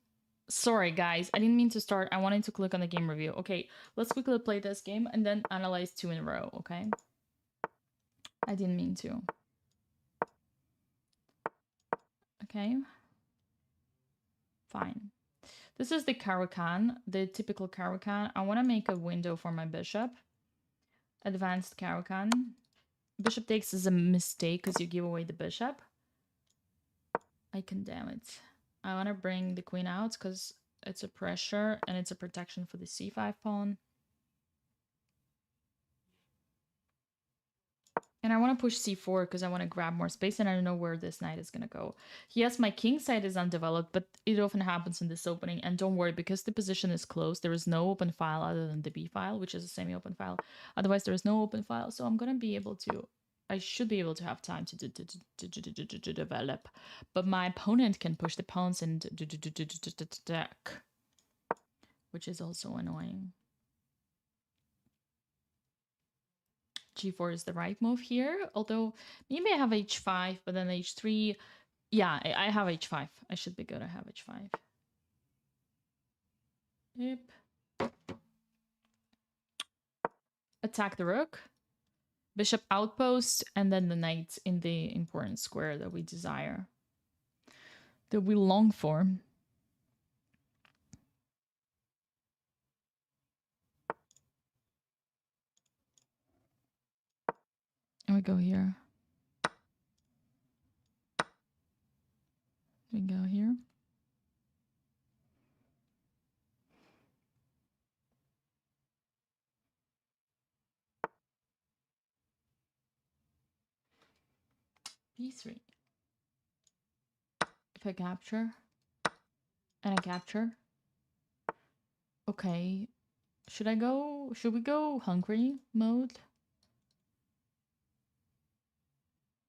Sorry, guys. I didn't mean to start. I wanted to click on the game review. Okay, let's quickly play this game and then analyze 2 in a row, okay? I didn't mean to. Okay. Fine. This is the Caro-Kann, the typical Caro-Kann. I want to make a window for my bishop. Advanced Caro-Kann. Bishop takes is a mistake because you give away the bishop. I condemn it. I want to bring the queen out because it's a pressure and it's a protection for the c5 pawn. And I want to push c4 because I want to grab more space and I don't know where this knight is going to go. Yes, my king side is undeveloped, but it often happens in this opening. And don't worry, because the position is closed, there is no open file other than the b file, which is a semi-open file. Otherwise, there is no open file. So I'm going to be able to... I should be able to have time to develop. But my opponent can push the pawns and attack, which is also annoying. G4 is the right move here, although maybe I have h5, but then h3. Yeah, I have h5. I should be good. I have h5. Yep. Attack the rook. Bishop outpost, and then the knight in the important square that we desire. That we long for. And we go here. We go here. b3. If I capture, and I capture. Okay. Should we go hungry mode?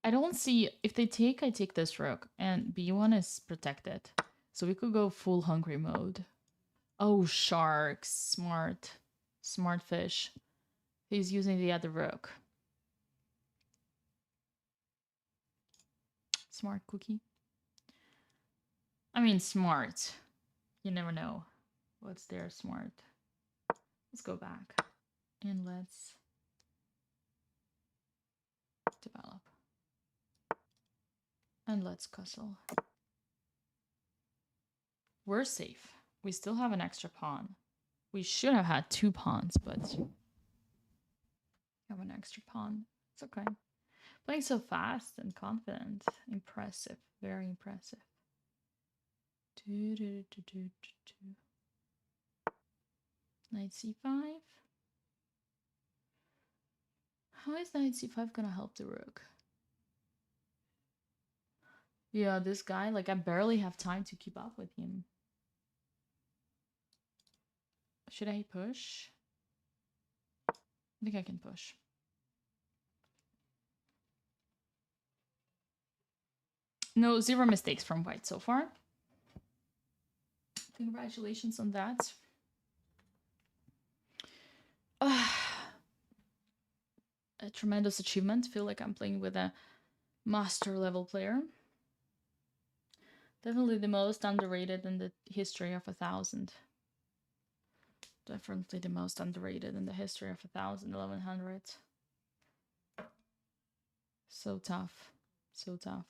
I don't see... If they take, I take this rook. And b1 is protected. So we could go full hungry mode. Oh, sharks. Smart. Smart fish. He's using the other rook. Smart cookie. I mean, smart. You never know what's there smart. Let's go back. And let's develop. And let's cussle. We're safe. We still have an extra pawn. We should have had 2 pawns, but have an extra pawn. It's okay. Playing so fast and confident. Impressive. Very impressive. Knight c5. How is knight c5 gonna help the rook? Yeah, this guy, like, I barely have time to keep up with him. Should I push? I think I can push. No, 0 mistakes from white so far. Congratulations on that. A tremendous achievement. Feel like I'm playing with a master level player. Definitely the most underrated in the history of 1000. Definitely the most underrated in the history of 1000, 1100. So tough. So tough.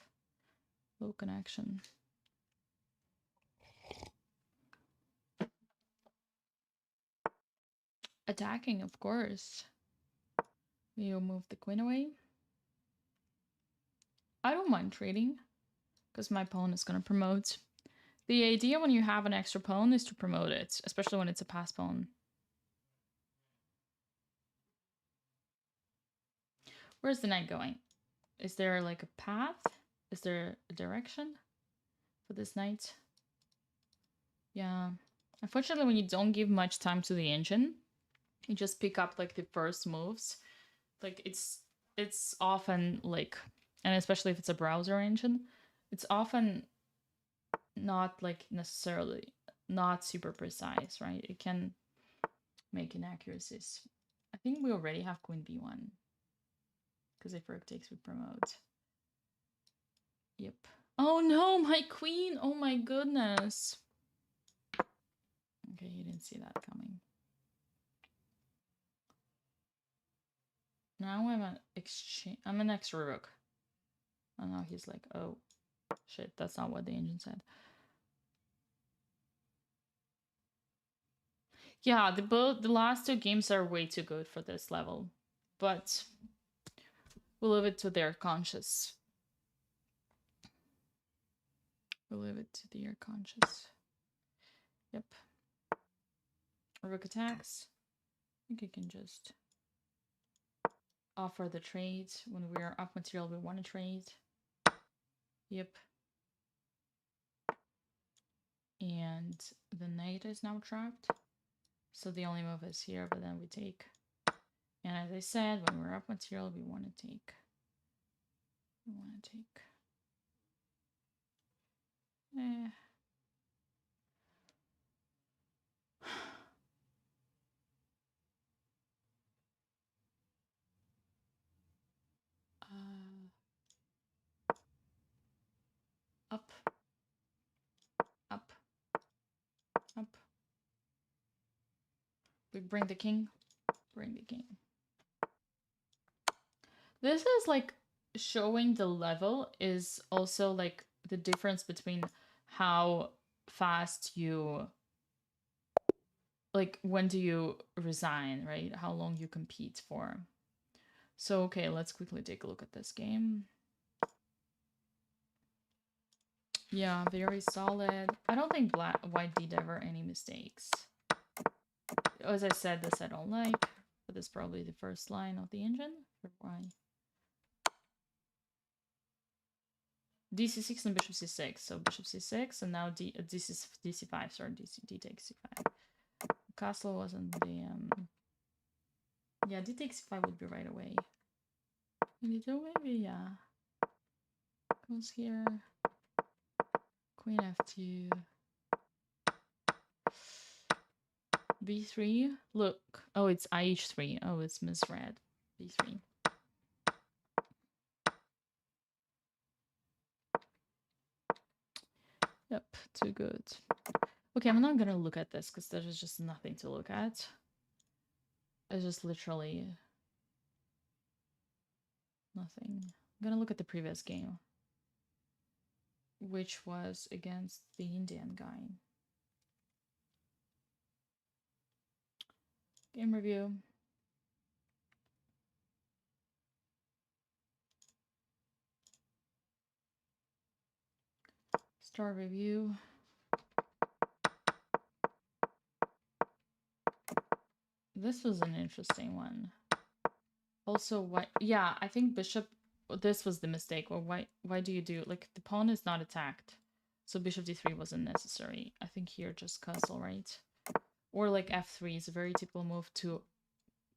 Low connection. Attacking, of course. You move the queen away. I don't mind trading, because my pawn is going to promote. The idea when you have an extra pawn is to promote it, especially when it's a pass pawn. Where's the knight going? Is there like a path? Is there a direction for this knight? Yeah. Unfortunately, when you don't give much time to the engine, you just pick up like the first moves. Like it's often like, and especially if it's a browser engine, it's often not like necessarily not super precise, right? It can make inaccuracies. I think we already have queen b1 because if rook takes, we promote. Yep. Oh no, my queen! Oh my goodness. Okay, you didn't see that coming. Now I'm an exchange. I'm an extra rook. And now he's like, oh shit, that's not what the engine said. Yeah, the last two games are way too good for this level, but we'll leave it to their conscious. We'll leave it to their conscious. Yep. Rook attacks. I think I can just offer the trade when we're up material. We want to trade. Yep. And the knight is now trapped. So the only move is here, but then we take. And as I said, when we're up material, we want to take. We want to take. Up. Up. Up. We bring the king. Bring the king. This is like showing the level is also like the difference between how fast you like when do you resign, right? How long you compete for. So okay, let's quickly take a look at this game. Yeah, very solid. I don't think white did ever any mistakes. As I said, this I don't like, but this is probably the first line of the engine for why. dc6 and bishop c6, so bishop c6 and now dc5, sorry, d takes c5. Castle wasn't the yeah, d takes c5 would be right away. Maybe yeah, goes here, queen f2, b3. Look, oh, it's IH3. Oh, it's misread. b3. Yep, too good. Okay, I'm not gonna look at this because there's just nothing to look at. It's just literally nothing. I'm gonna look at the previous game, which was against the Indian guy. Game review. Star review. This was an interesting one. Also, why? Yeah, I think bishop. This was the mistake. Or why do you do like the pawn is not attacked, so bishop d3 wasn't necessary. I think here just castle, right? or like f3 is a very typical move to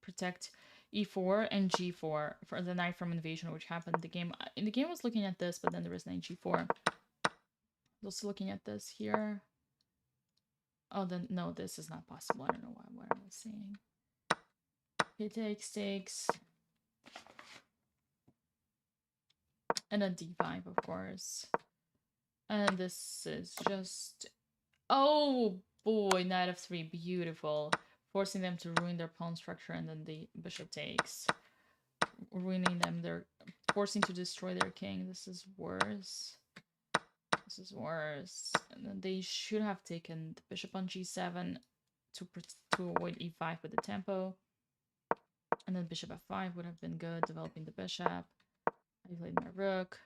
protect e4 and g4 for the knight from invasion, which happened in the game. In the game I was looking at this, but then there was knight g4. I was also looking at this here. Oh, then no, this is not possible. I don't know why. What am I saying? He takes, and a d5, of course. And this is just, oh boy, knight f3, beautiful. Forcing them to ruin their pawn structure, and then the bishop takes. Ruining them, they're forcing to destroy their king. This is worse. This is worse. And then they should have taken the bishop on g7 to avoid e5 with the tempo. And then bishop f5 would have been good, developing the bishop. I played my rook.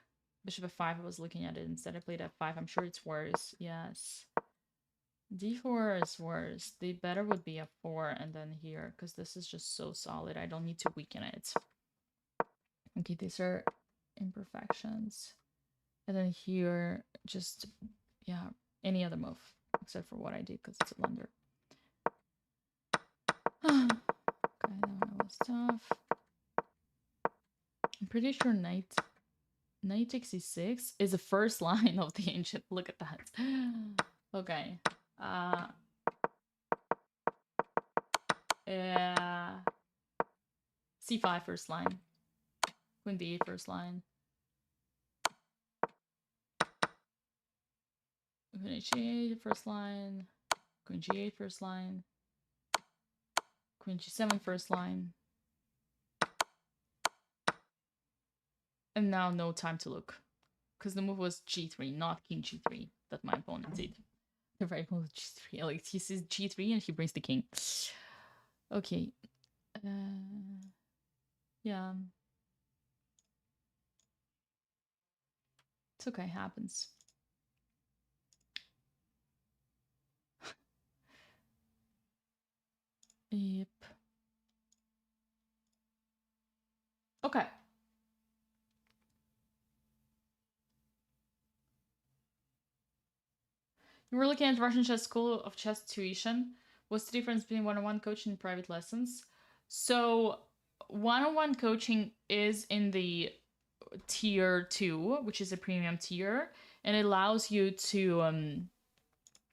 Bishop f5, I was looking at it instead. I played f5. I'm sure it's worse. Yes. d4 is worse. The better would be f4 and then here, because this is just so solid. I don't need to weaken it. Okay, these are imperfections. And then here, just, yeah, any other move, except for what I did, because it's a blunder. Okay, that one was tough. I'm pretty sure knight takes e6 is the first line of the ancient. Look at that. Okay. c5 first line. Queen b8 first line. Queen h8 first line. Queen g8 first line. Queen g7 first line. And now no time to look. Because the move was g3, not king g3 that my opponent did. The right move was g3. Like, he sees g3 and he brings the king. Okay. Yeah. It's okay, happens. Yep. Okay. You were looking at Russian Chess School of Chess tuition. What's the difference between one-on-one coaching and private lessons? So one-on-one coaching is in the tier 2, which is a premium tier, and it allows you to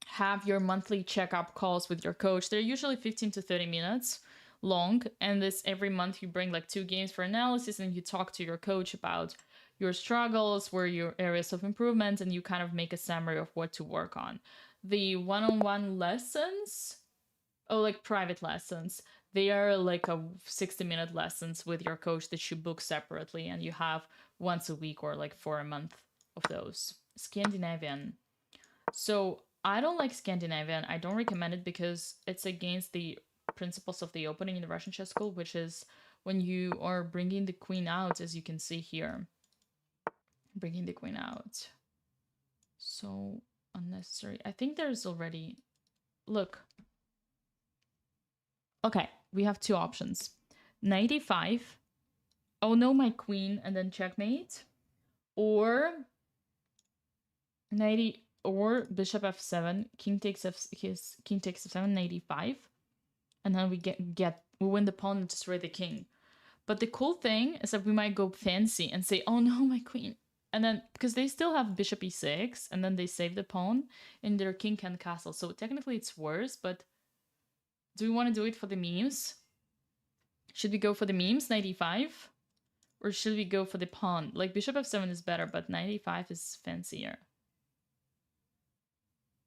have your monthly checkup calls with your coach. They're usually 15 to 30 minutes long, and this every month you bring like 2 games for analysis, and you talk to your coach about your struggles, where your areas of improvement, and you kind of make a summary of what to work on. The one-on-one lessons, like private lessons, they are like a 60-minute lessons with your coach that you book separately, and you have once a week or like for a month of those. Scandinavian. So I don't like Scandinavian. I don't recommend it because it's against the principles of the opening in the Russian chess school, which is when you are bringing the queen out, as you can see here. Bringing the queen out. So unnecessary. I think there's already... Look. Okay, we have 2 options. Knight e5. Oh no, my queen, and then checkmate. Or or bishop f7, king takes f7, knight e5, and then we win the pawn and destroy the king. But the cool thing is that we might go fancy and say, oh no, my queen. And then, because they still have bishop e6, and then they save the pawn, and their king can castle. So technically it's worse, but do we want to do it for the memes? Should we go for the memes, knight e5? Or should we go for the pawn? Like, bishop f7 is better, but knight e5 is fancier.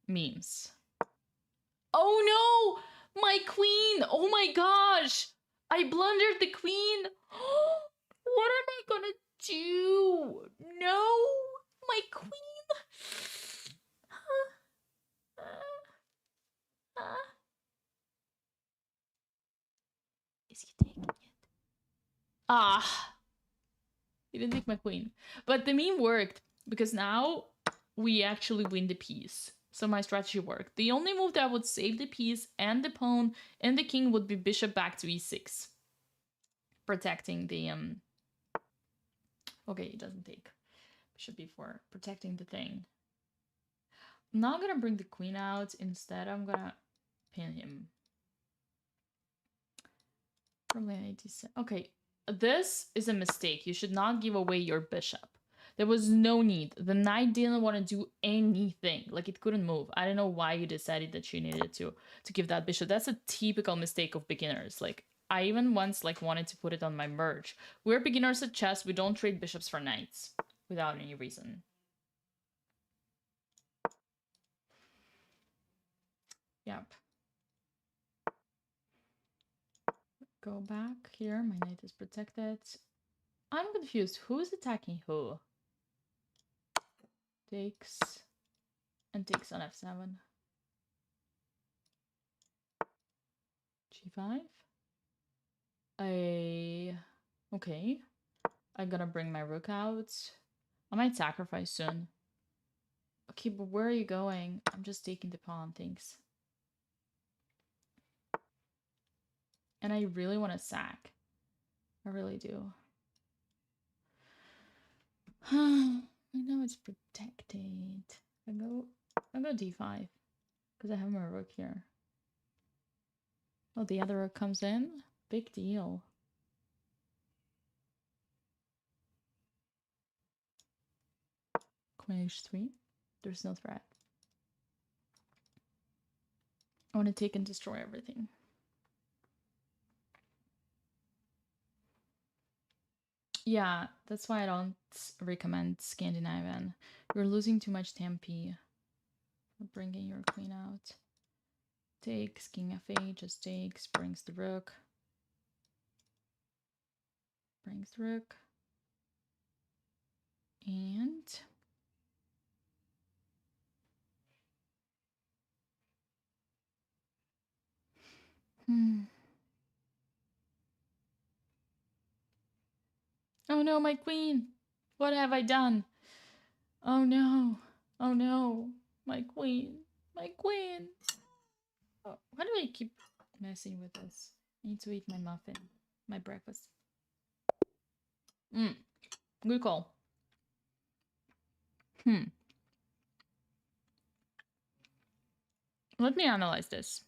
Memes. Oh no! My queen! Oh my gosh! I blundered the queen! What am I gonna do? No! My queen! Is he taking it? Ah! He didn't take my queen. But the meme worked, because now we actually win the piece. So my strategy worked. The only move that would save the piece and the pawn and the king would be bishop back to e6. Protecting the... Okay, it doesn't take. Bishop b4. Protecting the thing. I'm not gonna bring the queen out. Instead, I'm gonna pin him. Probably 87. Okay, this is a mistake. You should not give away your bishop. There was no need. The knight didn't want to do anything. Like, it couldn't move. I don't know why you decided that you needed to give that bishop. That's a typical mistake of beginners. Like, I even once like wanted to put it on my merge. We're beginners at chess. We don't trade bishops for knights without any reason. Yep. Go back here. My knight is protected. I'm confused. Who's attacking who? Takes and takes on f7. G5. Okay. I'm gonna bring my rook out. I might sacrifice soon. Okay, but where are you going? I'm just taking the pawn, thanks. And I really want to sack. I really do. I know it's protected. I'll go d5 because I have my rook here. Oh, the other rook comes in. Big deal. Queen h3. There's no threat. I want to take and destroy everything. Yeah, that's why I don't recommend Scandinavian. You're losing too much tempi. Bringing your queen out. Takes, king f8, just takes, brings the rook. Brings the rook. And... Oh no, my queen! What have I done? Oh no. Oh no. My queen. My queen. Oh, why do I keep messing with this? I need to eat my muffin. My breakfast. Good call. Let me analyze this.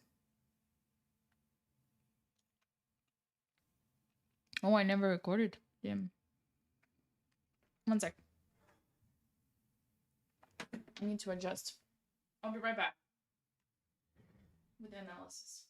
Oh, I never recorded. Damn. One sec. I need to adjust. I'll be right back with the analysis.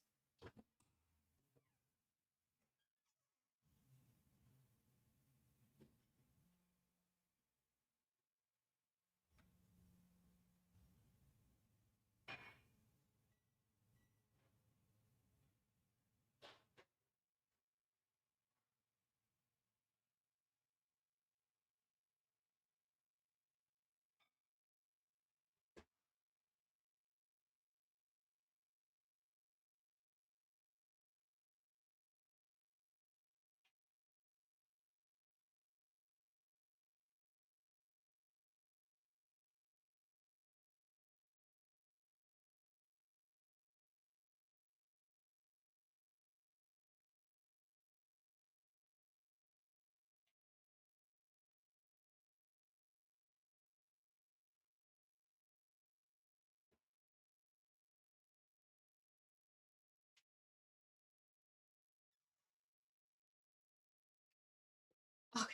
Okay.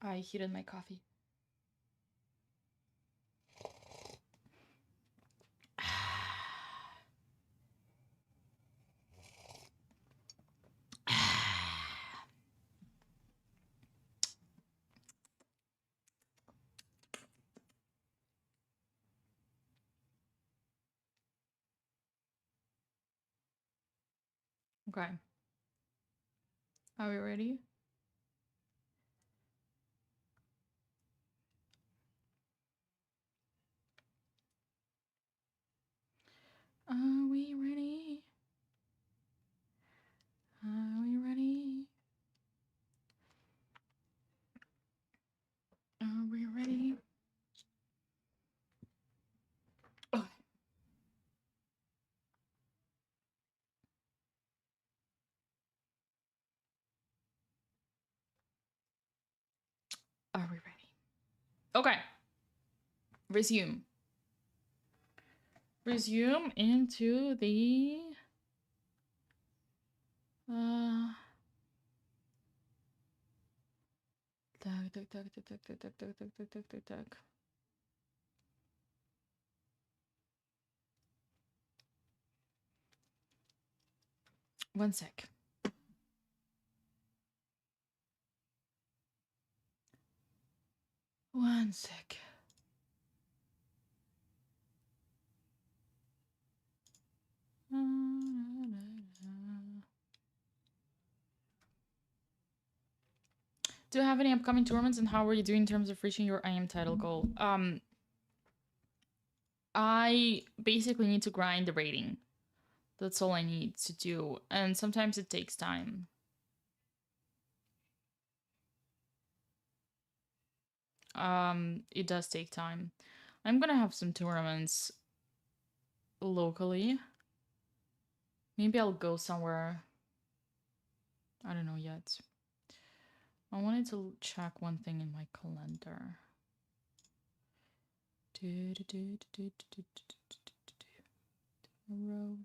I heated my coffee. Okay. Are we ready? Are we ready? Are we ready? Are we ready? Okay. Are we ready? Okay. Resume. Resume into the tick, tick, tick, tick, tick, tick, tick, tick, tick, tick, tick. One sec. One sec. Do you have any upcoming tournaments, and how are you doing in terms of reaching your IM title goal? I basically need to grind the rating. That's all I need to do, and sometimes it takes time. It does take time. I'm gonna have some tournaments locally. Maybe I'll go somewhere. I don't know yet. I wanted to check one thing in my calendar. Tomorrow.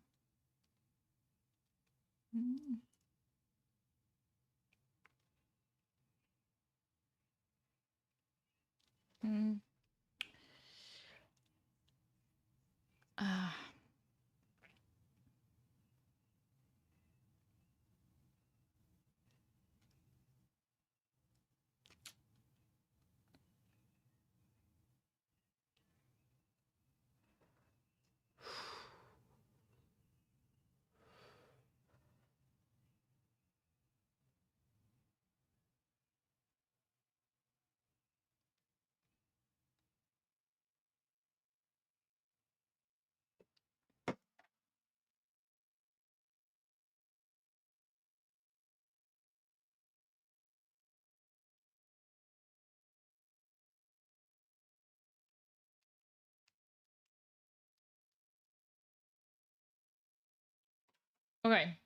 Okay.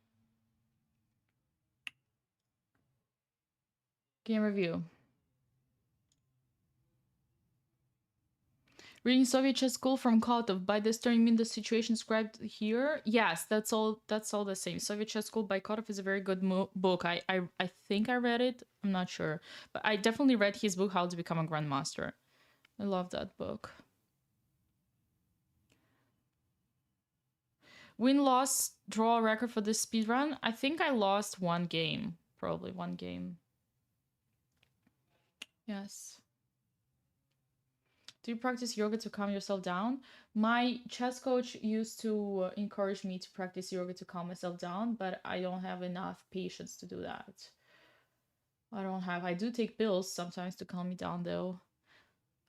Game review. Reading Soviet chess school from Kotov. By this term, you mean the situation described here? Yes, that's all the same. Soviet chess school by Kotov is a very good book. I think I read it. I'm not sure. But I definitely read his book, How to Become a Grandmaster. I love that book. Win-loss draw record for this speedrun? I think I lost one game. Probably one game. Yes. Do you practice yoga to calm yourself down? My chess coach used to encourage me to practice yoga to calm myself down, but I don't have enough patience to do that. I do take pills sometimes to calm me down though.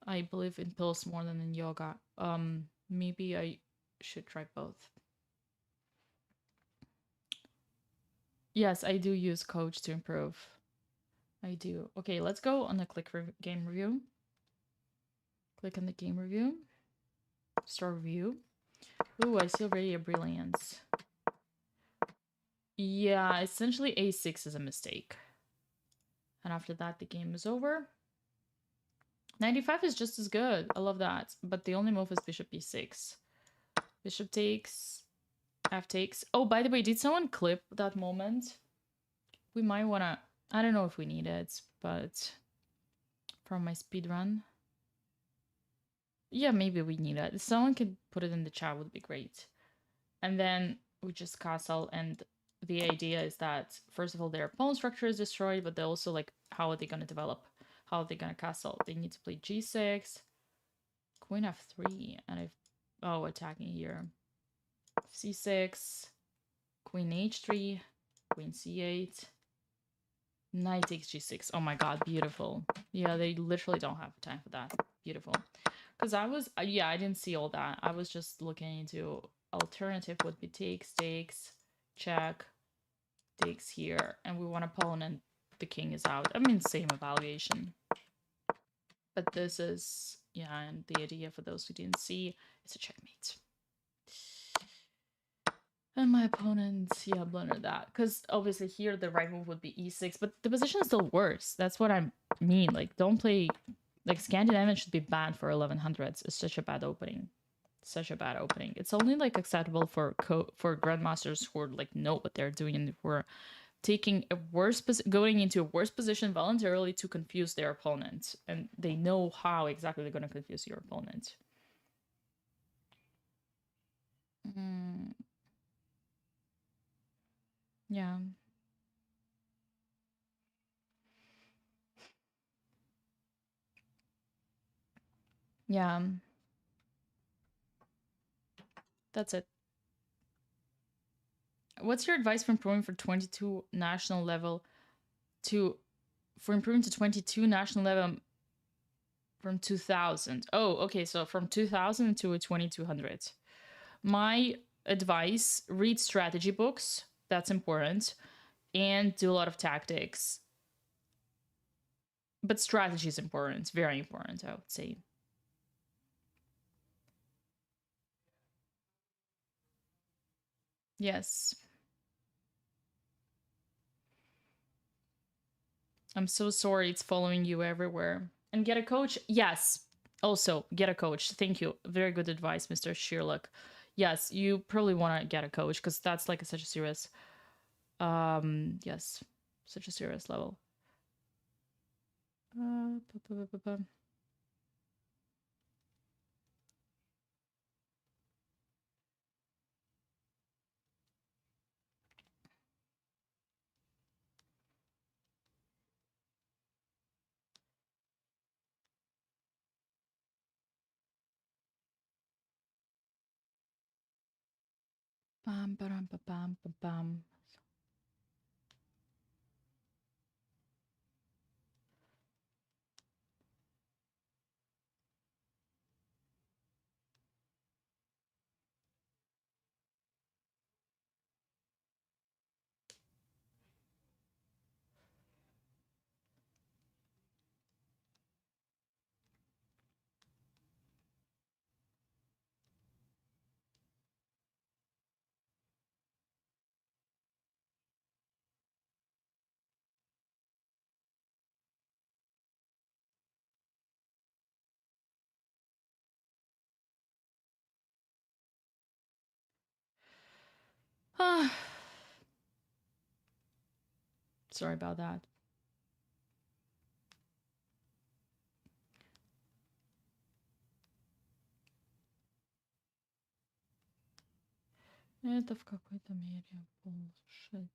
I believe in pills more than in yoga. Maybe I should try both. Yes, I do use coach to improve. I do. Okay, let's go on the game review. Click on the game review. Start review. Ooh, I see already a brilliance. Yeah, essentially a6 is a mistake. And after that, the game is over. 95 is just as good. I love that. But the only move is bishop e6. Bishop takes. F takes. Oh, by the way, did someone clip that moment? We might want to... I don't know if we need it, but... From my speedrun. Yeah, maybe we need it. If someone could put it in the chat, would be great. And then we just castle, and the idea is that, first of all, their pawn structure is destroyed, but they also, like, how are they going to develop? How are they going to castle? They need to play g6, queen f3, and if... Oh, attacking here. c6, queen h3, queen c8, knight takes g6. Oh my god, beautiful. Yeah, they literally don't have time for that. Beautiful. Because I was... yeah, I didn't see all that. I was just looking into... Alternative would be takes, check, takes here, and we want a pawn and the king is out. I mean, same evaluation. But this is... yeah, and the idea for those who didn't see, it's a checkmate. And my opponent, yeah, blundered that. Because obviously here the right move would be e6, but the position is still worse. That's what I mean. Like, don't play... Like, Scandinavian should be banned for 1100s. It's such a bad opening. Such a bad opening. It's only, like, acceptable for grandmasters who are, like, know what they're doing and who are taking a going into a worse position voluntarily to confuse their opponent, and they know how exactly they're going to confuse your opponent. Yeah. Yeah. That's it. What's your advice for improving for 22 national level for improving to 22 national level from 2000? Oh, okay. So from 2000 to 2200. My advice, read strategy books. That's important. And do a lot of tactics. But strategy is important. It's very important, I would say. Yes. I'm so sorry it's following you everywhere. And get a coach? Yes. Also, get a coach. Thank you. Very good advice, Mr. Sherlock. Yes, you probably want to get a coach because that's like such a serious yes, such a serious level. Bam, bam, bam, bam, bam. Ah. Sorry about that. Это в какой-то мере bullshit.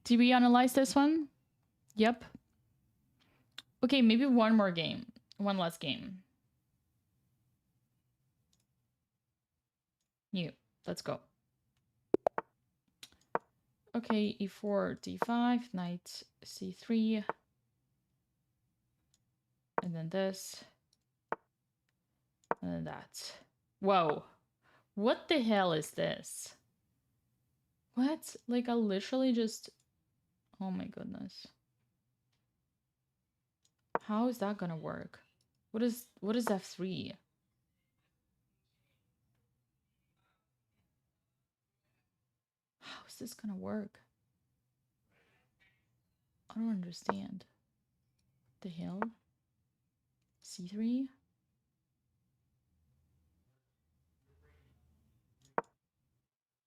Did we analyze this one? Yep. Okay, maybe one more game. One last game. You. Let's go. Okay, e4, d5, knight c3. And then this. And then that. Whoa. What the hell is this? What? Like, I literally just... Oh my goodness. How is that gonna work? What is f3? How is this gonna work? I don't understand. What the hell? c3?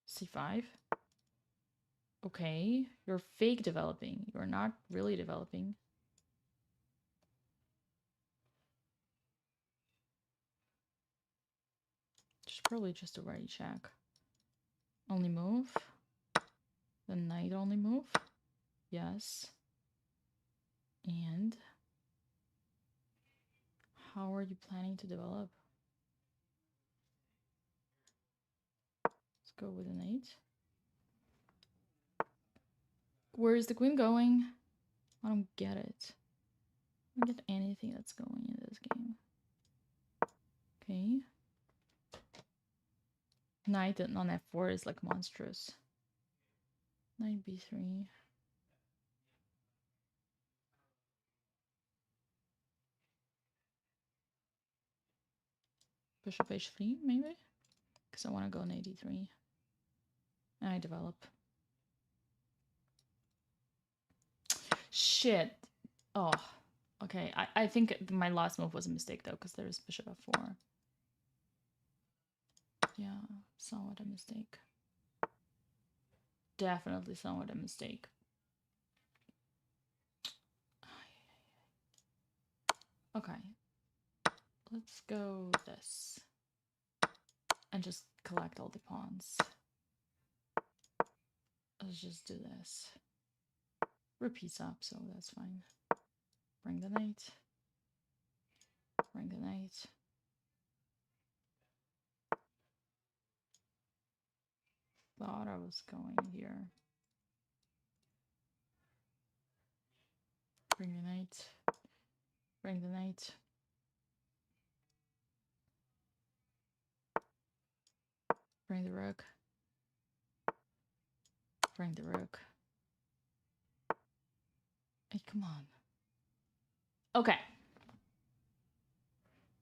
c5? Okay, you're fake developing. You're not really developing. Just probably just a ready check. Only move. The knight only move. Yes. And how are you planning to develop? Let's go with an 8. Where is the queen going? I don't get it. I don't get anything that's going in this game. Okay. Knight on f4 is like monstrous. Knight b3. Bishop h3, maybe? because I want to go on 83. And I develop. Shit. Oh, okay. I think my last move was a mistake, though, because there's bishop f4. Yeah, somewhat a mistake. Definitely somewhat a mistake. Okay. Let's go this. And just collect all the pawns. Let's just do this. Repeats up, so that's fine. Bring the knight. Bring the knight. Thought I was going here. Bring the knight. Bring the knight. Bring the rook. Bring the rook. Hey, come on. Okay.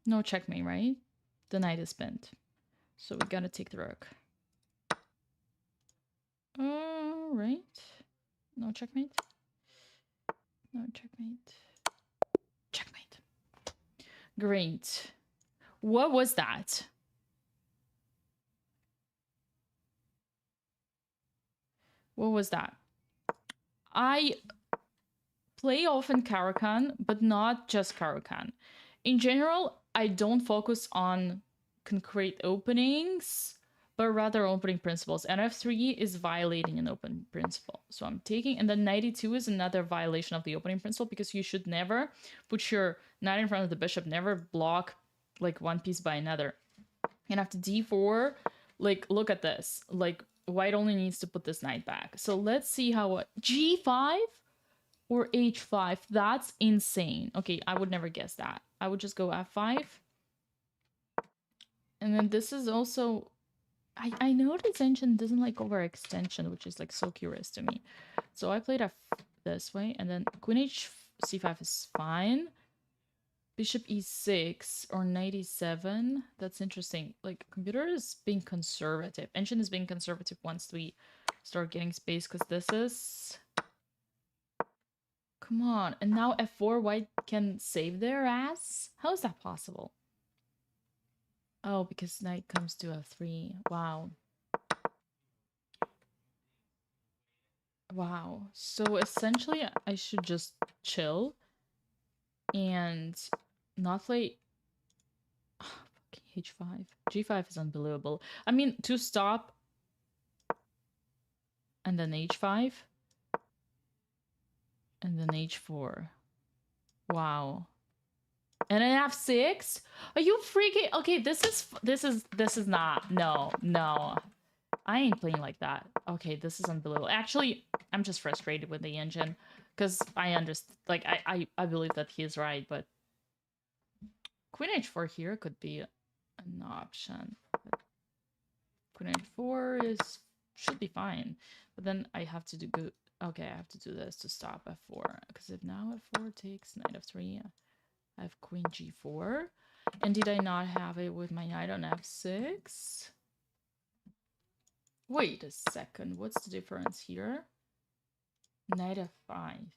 No checkmate, right? The knight is pinned. So we gotta take the rook. Right. No checkmate. No checkmate. Checkmate. Great. What was that? What was that? I play often Caro-Kann, but not just Caro-Kann. In general, I don't focus on concrete openings, but rather opening principles. And f3 is violating an open principle. So I'm taking, and then 92 is another violation of the opening principle, because you should never put your knight in front of the bishop, never block like one piece by another. And after d4, like, look at this. Like, white only needs to put this knight back. So let's see how, g5 or h5? That's insane. Okay, I would never guess that. I would just go f5. And then this is also, I noticed ancient doesn't like overextension, which is like so curious to me. So I played this way, and then queen h c5 is fine. Bishop e6 or knight e7. That's interesting. Like, computer is being conservative. Ancient is being conservative once we start getting space, because this is... Come on. And now f4, white can save their ass? How is that possible? Oh, because knight comes to f3. Wow. Wow. So essentially, I should just chill and not play... h5. g5 is unbelievable. I mean, to stop and then h5 and then h4. Wow. And an f6? Are you freaking... Okay, this is not... No. I ain't playing like that. Okay, this is unbelievable. Actually, I'm just frustrated with the engine, because I understand... Like, I believe that he is right, but... Queen h4 here could be an option. But queen h4 should be fine. But then I have to do good... Okay, I have to do this to stop f4. Because if now f4 takes knight f3... I have queen g4. And did I not have it with my knight on f6? Wait a second. What's the difference here? Knight f5.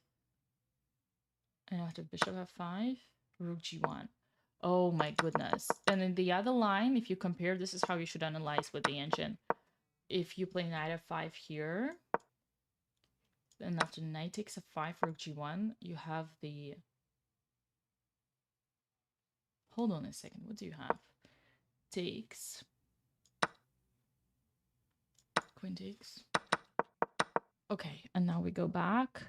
And after bishop f5, rook g1. Oh my goodness. And in the other line, if you compare, this is how you should analyze with the engine. If you play knight f5 here, then after knight takes f5, rook g1, you have the... Hold on a second. What do you have? Takes. Queen takes. Okay, and now we go back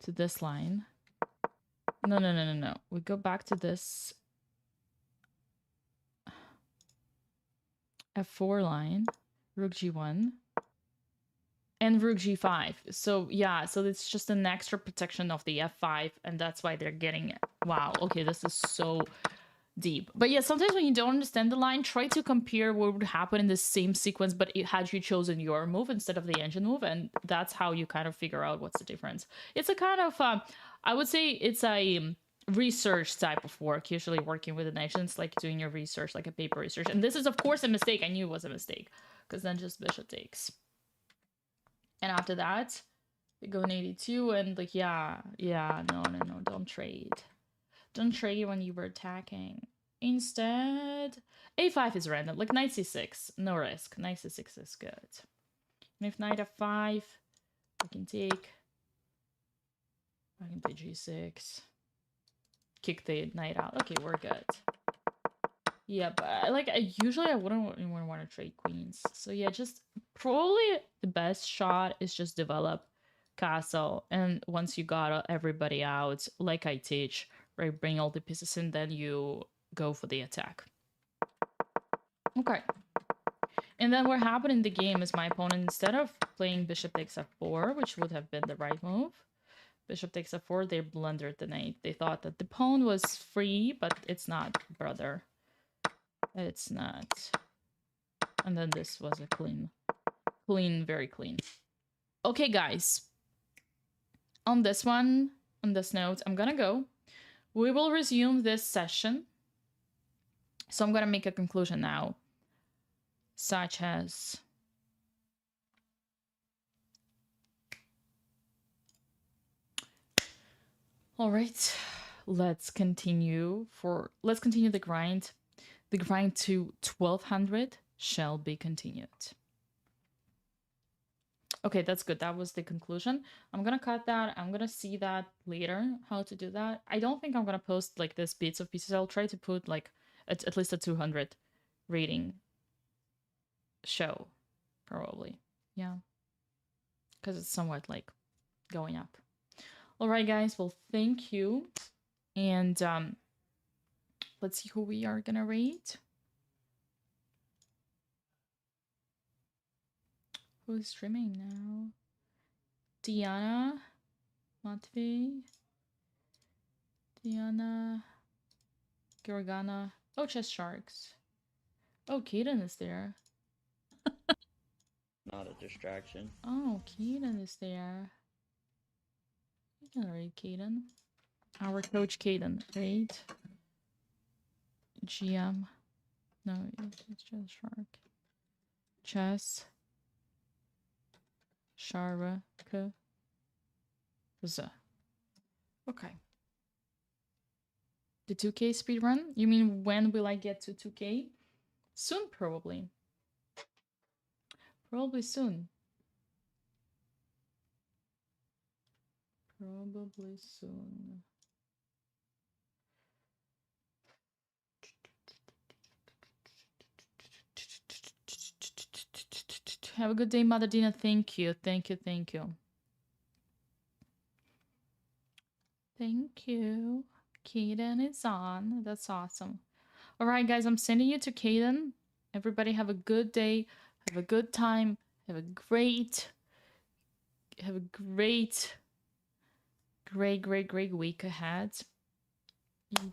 to this line. No. We go back to this f4 line, rook g1, and rook g5. So yeah, so it's just an extra protection of the f5, and that's why they're getting it. Wow, okay, this is so deep. But yeah, sometimes when you don't understand the line, try to compare what would happen in the same sequence, but had you chosen your move instead of the engine move, and that's how you kind of figure out what's the difference. It's a kind of, I would say it's a research type of work, usually working with the nations, like doing your research, like a paper research. And this is, of course, a mistake. I knew it was a mistake, because then just bishop takes. And after that, they go in 82, and like, yeah, no, don't trade. Don't trade when you were attacking. Instead, a5 is random, like knight c6, no risk. Knight c6 is good. And if knight f5, I can take g6, kick the knight out. Okay, we're good. Yeah, but like usually I wouldn't even want to trade queens. So yeah, just probably the best shot is just develop castle, and once you got everybody out, like I teach, right, bring all the pieces in, then you go for the attack. Okay. And then what happened in the game is my opponent, instead of playing bishop takes f4, which would have been the right move, bishop takes f4, they blundered the knight. They thought that the pawn was free, but it's not, brother. It's not. And then this was a clean, very clean. Okay, guys. On this one, on this note, I'm gonna go. We will resume this session. So I'm gonna make a conclusion now, such as all right, let's continue the grind. The grind to 1200 shall be continued. Okay, that's good. That was the conclusion. I'm gonna cut that. I'm gonna see that later, how to do that. I don't think I'm gonna post like this bits of pieces. I'll try to put like at least a 200 rating show, probably. Yeah, because it's somewhat like going up. All right, guys. Well, thank you. And let's see who we are gonna rate. Who's streaming now? Diana, Matvey, Diana, Gorgana. Oh, Chess Sharks. Oh, Kaden is there. Not a distraction. Oh, Kaden is there. You can read Kaden. Our coach Kaden, right? GM. No, it's just Shark. Chess. Sharva. Okay. The 2K speedrun? You mean when will I get to 2K? Soon, probably. Probably soon. Probably soon. Have a good day, Mother Dina. Thank you. Thank you. Thank you. Thank you. Kaden is on. That's awesome. All right, guys, I'm sending you to Kaden. Everybody have a good day. Have a good time. Have a great week ahead.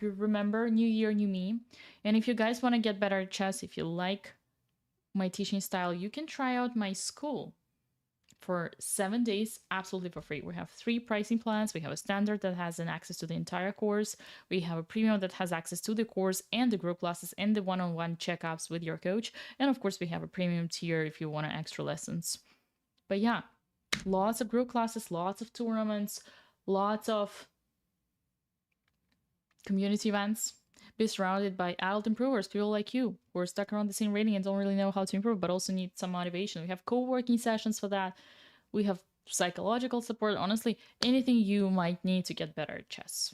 You remember, new year, new me. And if you guys want to get better at chess, if you like my teaching style, you can try out my school for 7 days, absolutely for free. We have 3 pricing plans. We have a standard that has an access to the entire course. We have a premium that has access to the course and the group classes and the one-on-one checkups with your coach. And of course, we have a premium tier if you want extra lessons. But yeah, lots of group classes, lots of tournaments, lots of community events. Be surrounded by adult improvers, people like you who are stuck around the same rating and don't really know how to improve, but also need some motivation. We have co-working sessions for that. We have psychological support. Honestly, anything you might need to get better at chess.